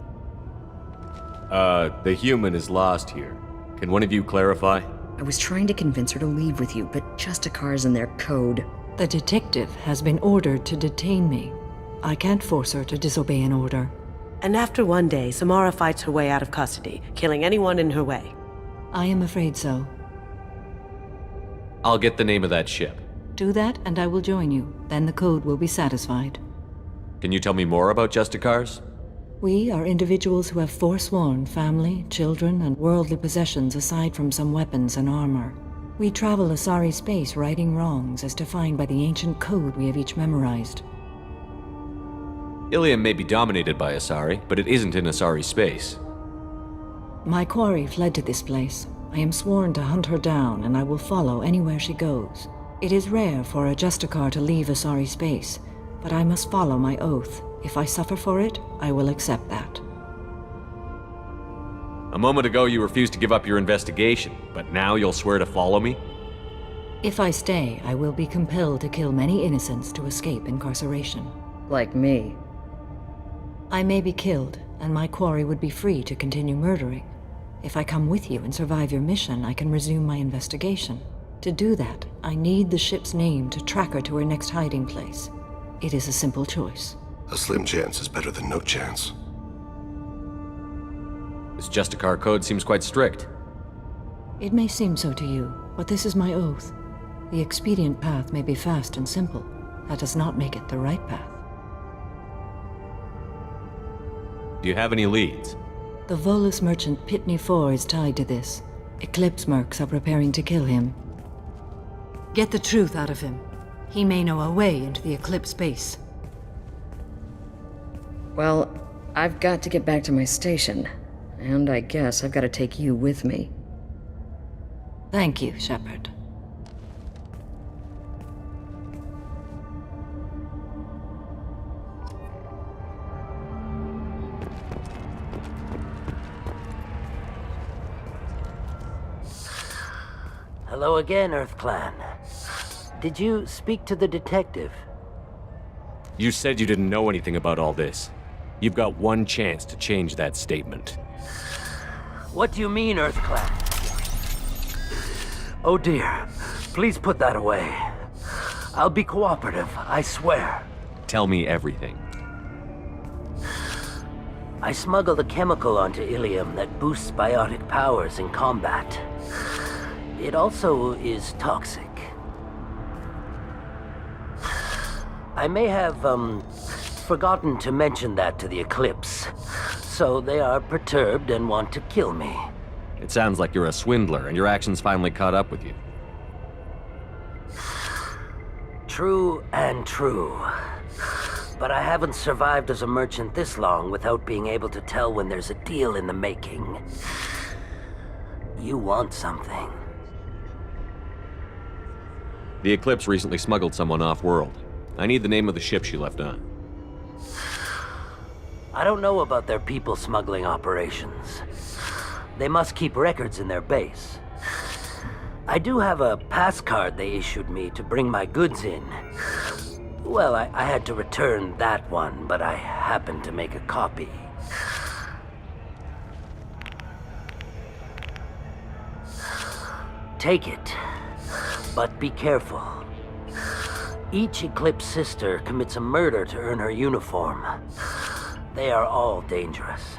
The human is lost here. Can one of you clarify? I was trying to convince her to leave with you, but Justicar's in their code. The detective has been ordered to detain me. I can't force her to disobey an order. And after 1 day, Samara fights her way out of custody, killing anyone in her way. I am afraid so. I'll get the name of that ship. Do that, and I will join you. Then the code will be satisfied. Can you tell me more about Justicars? We are individuals who have forsworn family, children, and worldly possessions aside from some weapons and armor. We travel Asari space righting wrongs as defined by the ancient code we have each memorized. Ilium may be dominated by Asari, but it isn't in Asari space. My quarry fled to this place. I am sworn to hunt her down, and I will follow anywhere she goes. It is rare for a Justicar to leave Asari space, but I must follow my oath. If I suffer for it, I will accept that. A moment ago you refused to give up your investigation, but now you'll swear to follow me? If I stay, I will be compelled to kill many innocents to escape incarceration. Like me. I may be killed, and my quarry would be free to continue murdering. If I come with you and survive your mission, I can resume my investigation. To do that, I need the ship's name to track her to her next hiding place. It is a simple choice. A slim chance is better than no chance. This Justicar code seems quite strict. It may seem so to you, but this is my oath. The expedient path may be fast and simple. That does not make it the right path. Do you have any leads? The Volus merchant Pitney IV is tied to this. Eclipse mercs are preparing to kill him. Get the truth out of him. He may know a way into the Eclipse base. Well, I've got to get back to my station. And I guess I've got to take you with me. Thank you, Shepard. Hello again, EarthClan. Did you speak to the detective? You said you didn't know anything about all this. You've got one chance to change that statement. What do you mean, EarthClan? Oh dear. Please put that away. I'll be cooperative, I swear. Tell me everything. I smuggled a chemical onto Ilium that boosts biotic powers in combat. It also is toxic. I may have, forgotten to mention that to the Eclipse, so they are perturbed and want to kill me. It sounds like you're a swindler, and your actions finally caught up with you. True and true. But I haven't survived as a merchant this long without being able to tell when there's a deal in the making. You want something. The Eclipse recently smuggled someone off-world. I need the name of the ship she left on. I don't know about their people smuggling operations. They must keep records in their base. I do have a pass card they issued me to bring my goods in. Well, I had to return that one, but I happened to make a copy. Take it, but be careful. Each Eclipse sister commits a murder to earn her uniform. They are all dangerous.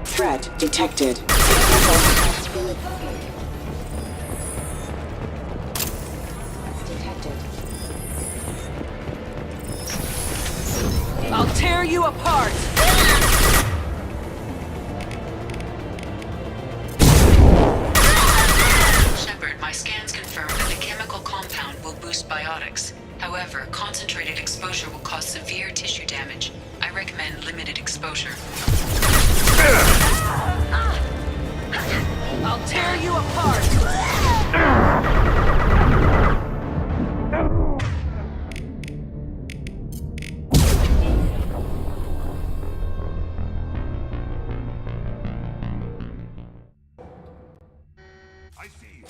Threat detected. I'll tear you apart! Shepard, my scans confirm that the chemical compound will boost biotics. However, concentrated exposure will cause severe tissue damage. I recommend limited exposure. I'll tear you apart! I see you.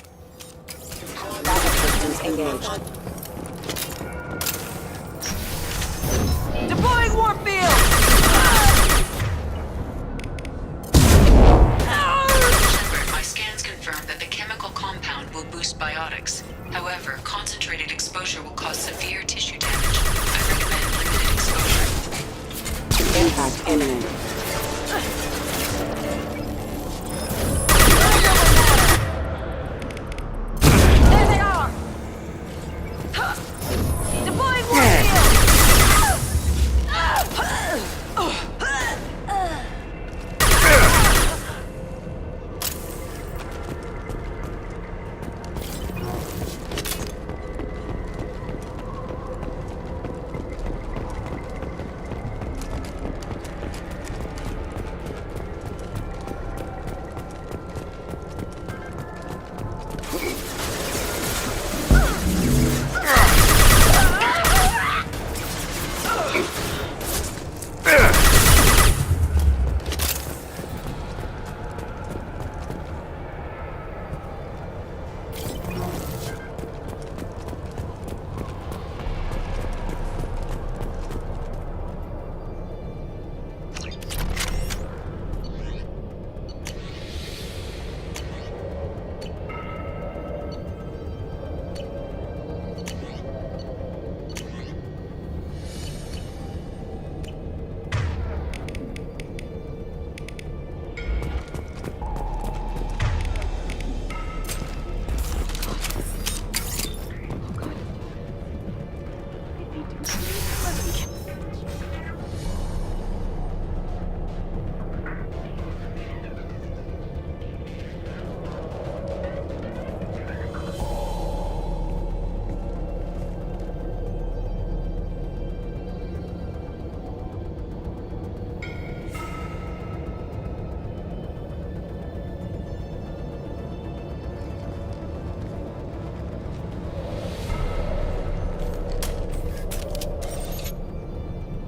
Backup systems engaged. Deploying Warfield! Impact imminent. There they are! Deploying warfield!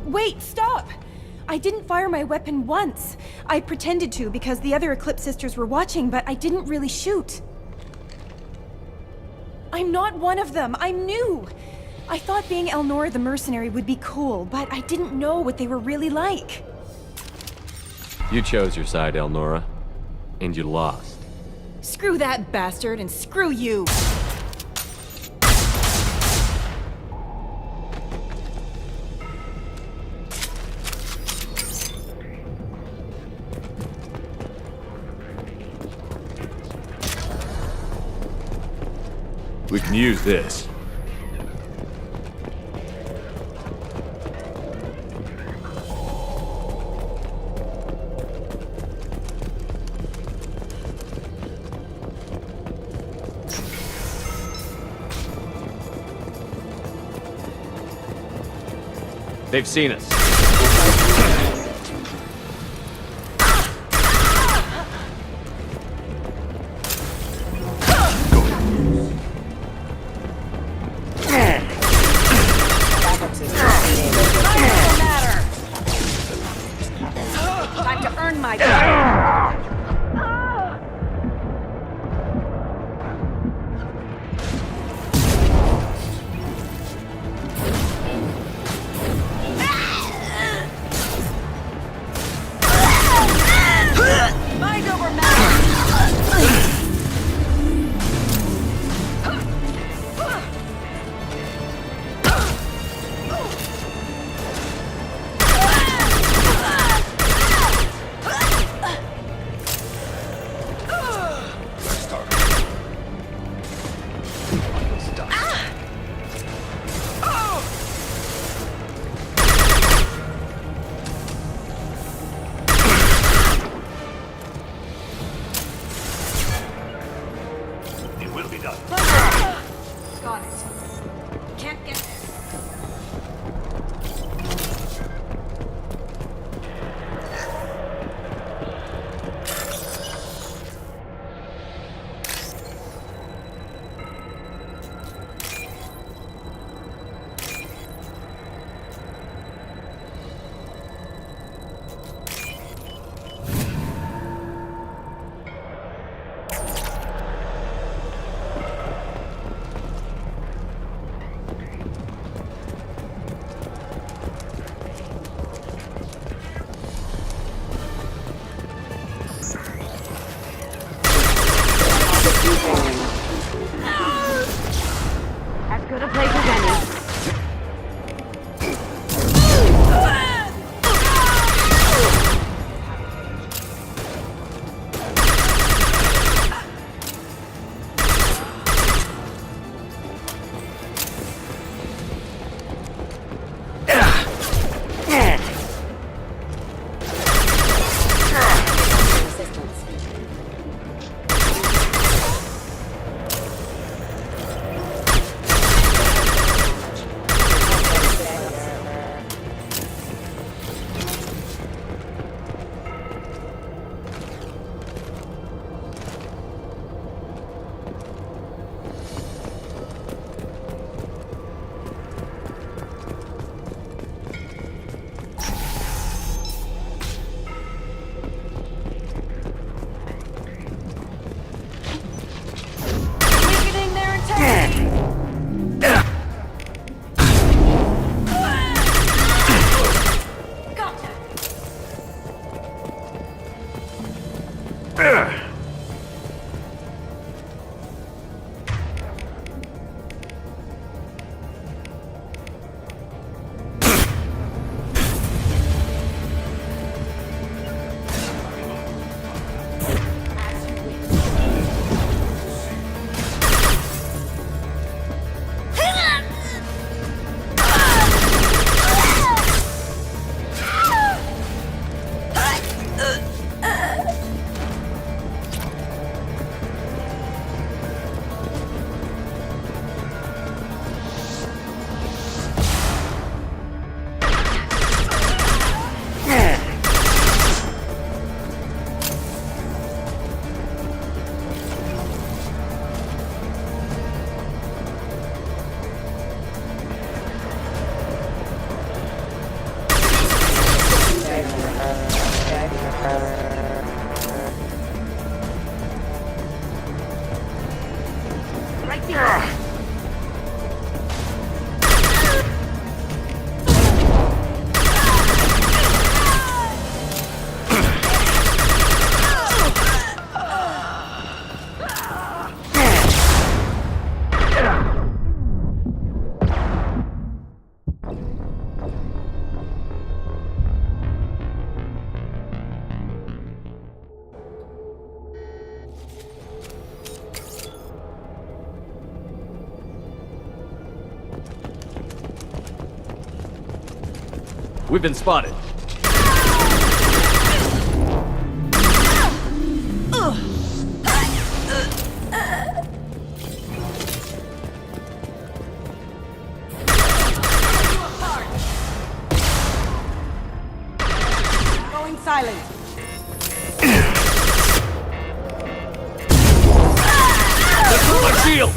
Wait, stop! I didn't fire my weapon once. I pretended to because the other Eclipse sisters were watching, but I didn't really shoot. I'm not one of them. I'm new. I thought being Elnora the mercenary would be cool, but I didn't know what they were really like. You chose your side, Elnora. And you lost. Screw that bastard and screw you! We can use this. They've seen us. Time to earn my credit. We've been spotted. Going silent. Let's move my shield!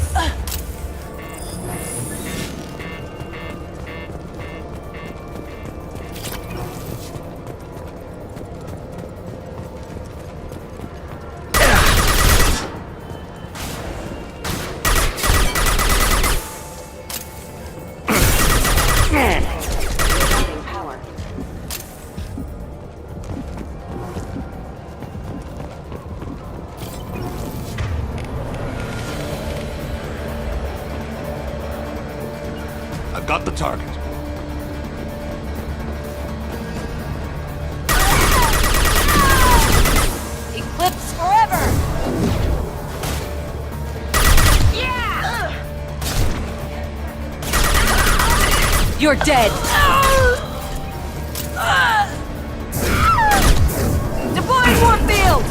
I've got the target. Eclipse forever! Yeah! You're dead! Deploying Warfield!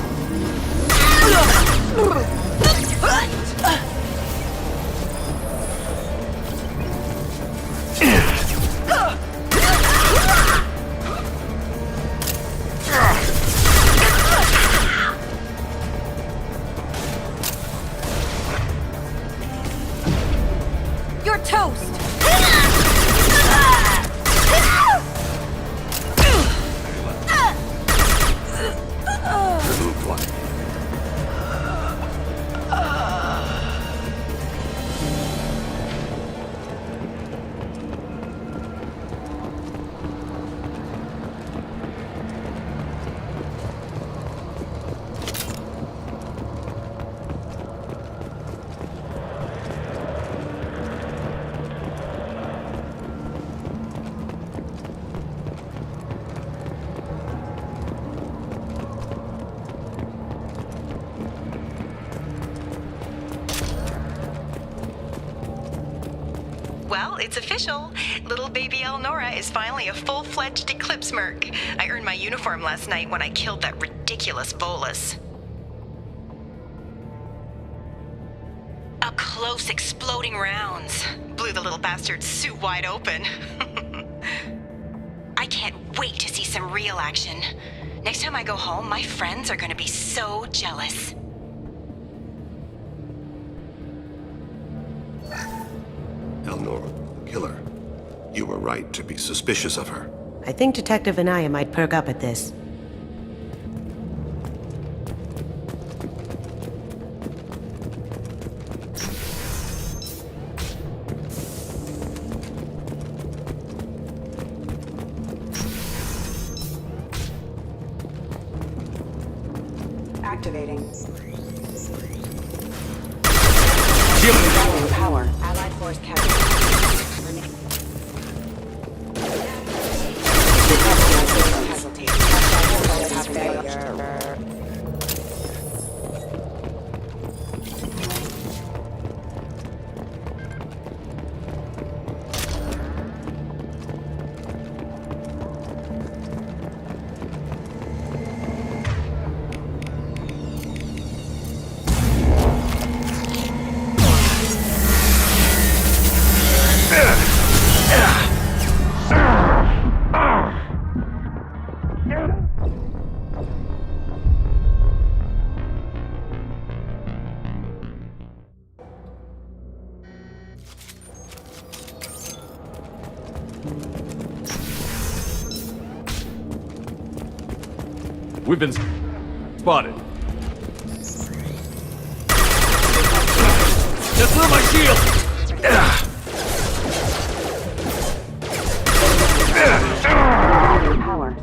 You're toast! Removed one. Well, it's official. Little baby Elnora is finally a full-fledged Eclipse Merc. I earned my uniform last night when I killed that ridiculous Volus. Up close, exploding rounds. Blew the little bastard's suit wide open. I can't wait to see some real action. Next time I go home, my friends are gonna be so jealous. Elnora, killer. You were right to be suspicious of her. I think Detective Anaya might perk up at this. Activating. Shield. Power. Allied force captured. We've been spotted. Just through my shield! Power.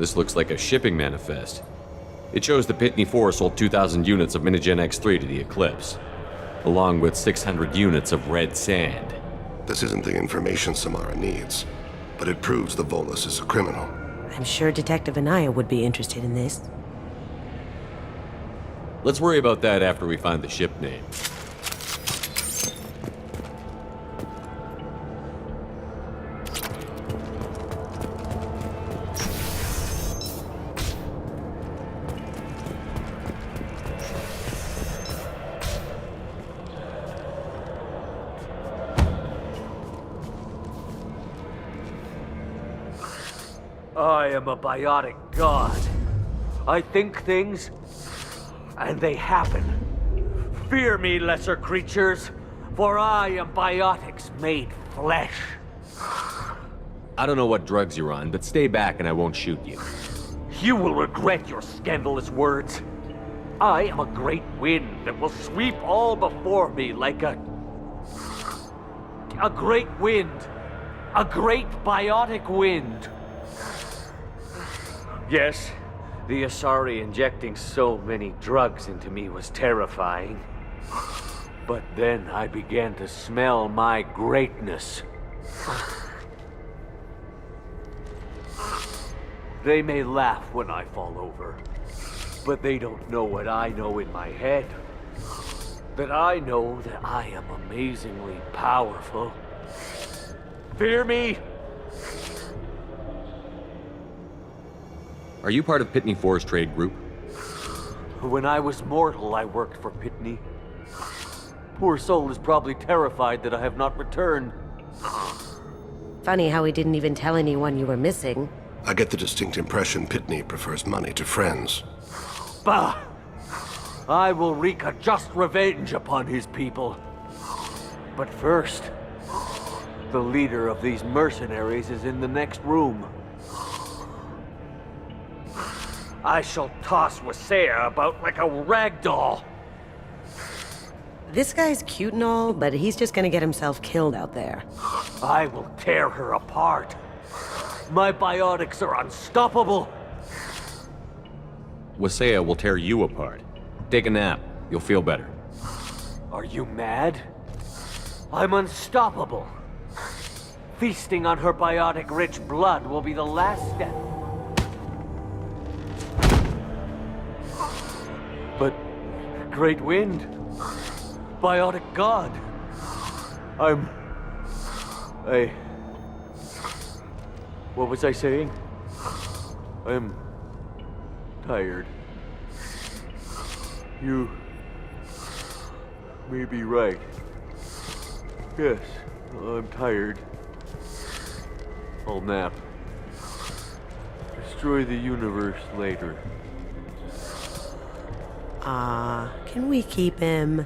This looks like a shipping manifest. It shows the Pitney 4 sold 2,000 units of Minigen X3 to the Eclipse, along with 600 units of red sand. This isn't the information Samara needs, but it proves the Volus is a criminal. I'm sure Detective Anaya would be interested in this. Let's worry about that after we find the ship name. I am a biotic god. I think things, and they happen. Fear me, lesser creatures, for I am biotics made flesh. I don't know what drugs you're on, but stay back and I won't shoot you. You will regret your scandalous words. I am a great wind that will sweep all before me like a great wind. A great biotic wind. Yes, the Asari injecting so many drugs into me was terrifying. But then I began to smell my greatness. They may laugh when I fall over, but they don't know what I know in my head. That I know that I am amazingly powerful. Fear me! Are you part of Pitney 4's trade group? When I was mortal, I worked for Pitney. Poor soul is probably terrified that I have not returned. Funny how he didn't even tell anyone you were missing. I get the distinct impression Pitney prefers money to friends. Bah! I will wreak a just revenge upon his people. But first, the leader of these mercenaries is in the next room. I shall toss Wasea about like a rag doll. This guy's cute and all, but he's just gonna get himself killed out there. I will tear her apart. My biotics are unstoppable. Wasea will tear you apart. Take a nap. You'll feel better. Are you mad? I'm unstoppable. Feasting on her biotic-rich blood will be the last step. But Great Wind, biotic god, what was I saying? I'm tired. You may be right. Yes, I'm tired. I'll nap. Destroy the universe later. Can we keep him?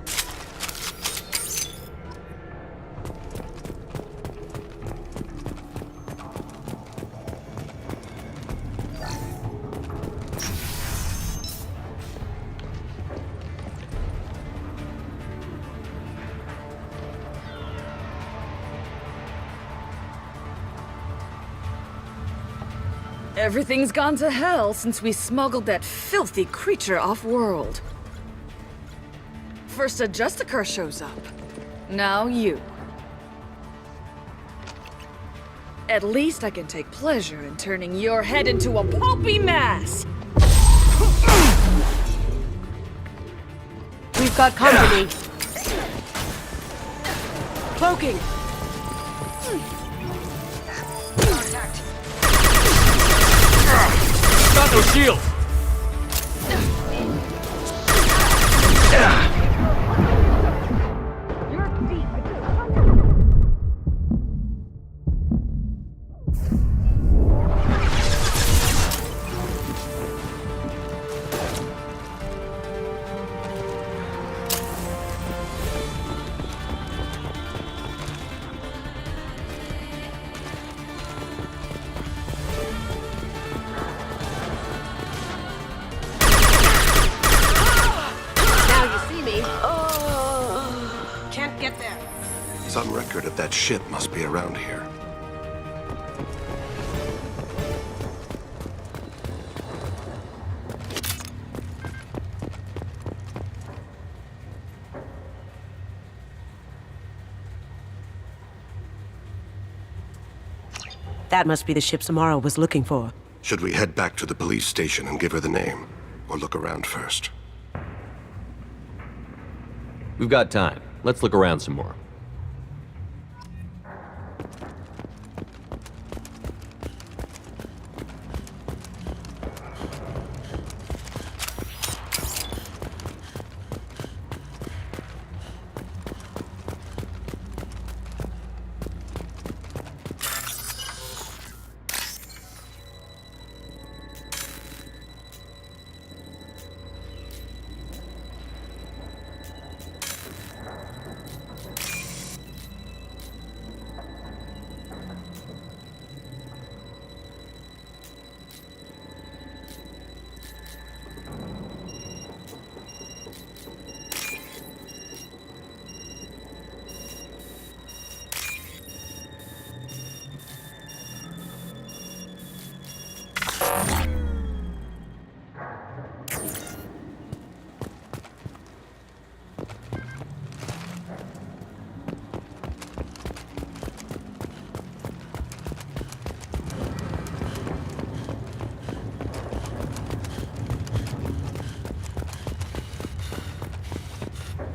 Everything's gone to hell since we smuggled that filthy creature off-world. First a Justicar shows up. Now you. At least I can take pleasure in turning your head into a pulpy mass! We've got company. Cloaking. Got no shield! Some record of that ship must be around here. That must be the ship Samara was looking for. Should we head back to the police station and give her the name? Or look around first? We've got time. Let's look around some more.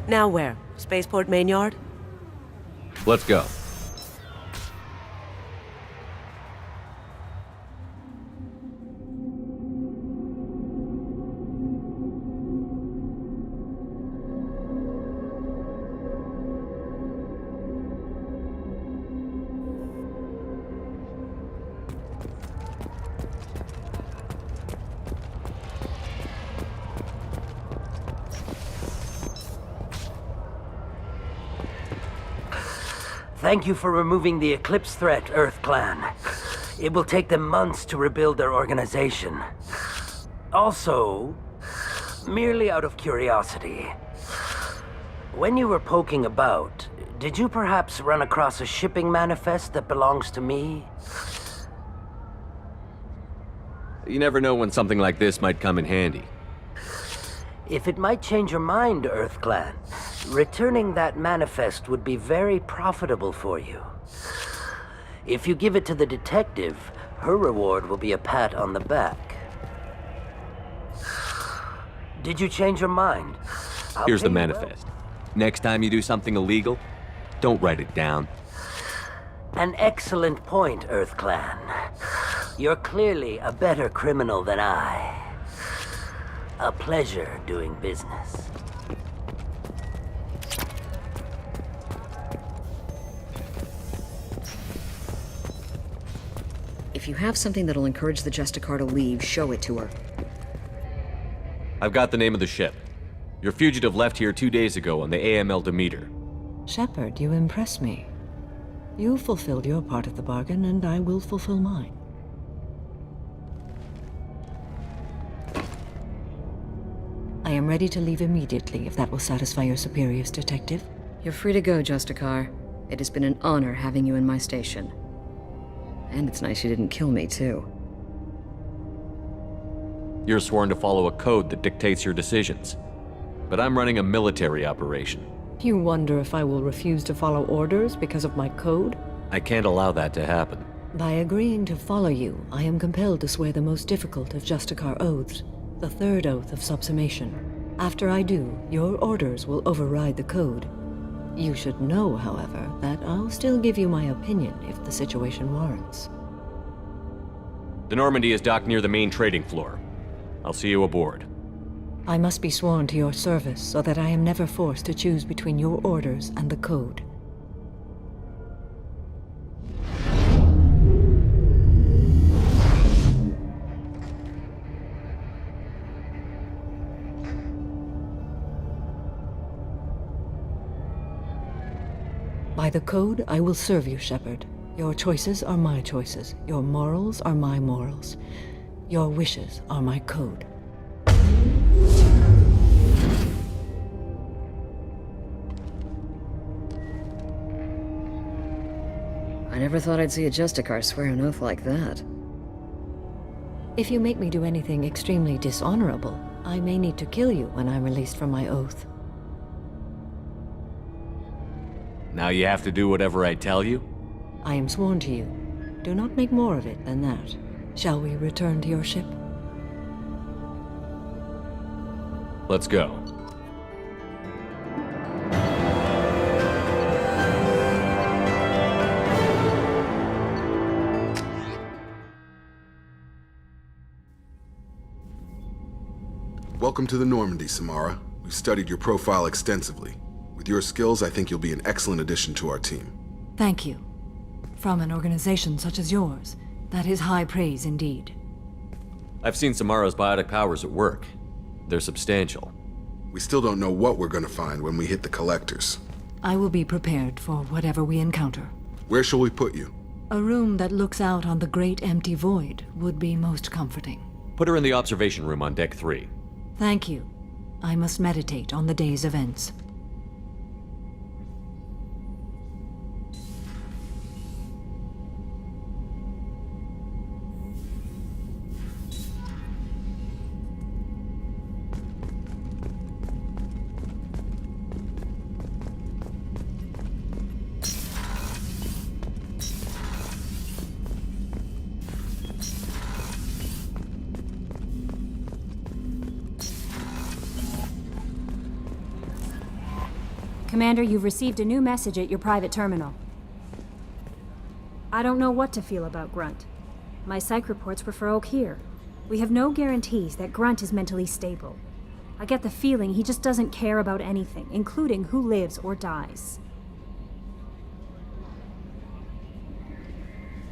Now where? Spaceport main yard? Let's go. Thank you for removing the Eclipse threat, Earth Clan. It will take them months to rebuild their organization. Also, merely out of curiosity, when you were poking about, did you perhaps run across a shipping manifest that belongs to me? You never know when something like this might come in handy. If it might change your mind, Earth Clan, returning that manifest would be very profitable for you. If you give it to the detective, her reward will be a pat on the back. Did you change your mind? Here's the manifest. Next time you do something illegal, don't write it down. An excellent point, Earth Clan. You're clearly a better criminal than I. A pleasure doing business. If you have something that'll encourage the Justicar to leave, show it to her. I've got the name of the ship. Your fugitive left here 2 days ago on the AML Demeter. Shepard, you impress me. You fulfilled your part of the bargain, and I will fulfill mine. I am ready to leave immediately, if that will satisfy your superiors, Detective. You're free to go, Justicar. It has been an honor having you in my station. And it's nice you didn't kill me, too. You're sworn to follow a code that dictates your decisions. But I'm running a military operation. You wonder if I will refuse to follow orders because of my code? I can't allow that to happen. By agreeing to follow you, I am compelled to swear the most difficult of Justicar oaths, the third oath of subsumation. After I do, your orders will override the code. You should know, however, that I'll still give you my opinion if the situation warrants. The Normandy is docked near the main trading floor. I'll see you aboard. I must be sworn to your service so that I am never forced to choose between your orders and the code. By the code, I will serve you, Shepard. Your choices are my choices. Your morals are my morals. Your wishes are my code. I never thought I'd see a Justicar swear an oath like that. If you make me do anything extremely dishonorable, I may need to kill you when I'm released from my oath. Now you have to do whatever I tell you? I am sworn to you. Do not make more of it than that. Shall we return to your ship? Let's go. Welcome to the Normandy, Samara. We've studied your profile extensively. With your skills, I think you'll be an excellent addition to our team. Thank you. From an organization such as yours, that is high praise indeed. I've seen Samara's biotic powers at work. They're substantial. We still don't know what we're gonna find when we hit the collectors. I will be prepared for whatever we encounter. Where shall we put you? A room that looks out on the great empty void would be most comforting. Put her in the observation room on Deck 3. Thank you. I must meditate on the day's events. Commander, you've received a new message at your private terminal. I don't know what to feel about Grunt. My psych reports were for Oak here. We have no guarantees that Grunt is mentally stable. I get the feeling he just doesn't care about anything, including who lives or dies.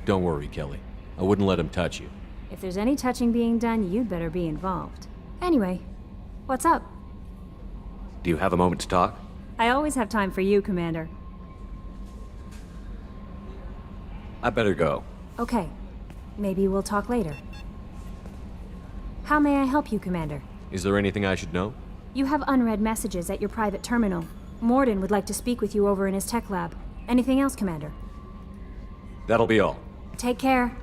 Don't worry, Kelly. I wouldn't let him touch you. If there's any touching being done, you'd better be involved. Anyway, what's up? Do you have a moment to talk? I always have time for you, Commander. I better go. Okay. Maybe we'll talk later. How may I help you, Commander? Is there anything I should know? You have unread messages at your private terminal. Morden would like to speak with you over in his tech lab. Anything else, Commander? That'll be all. Take care.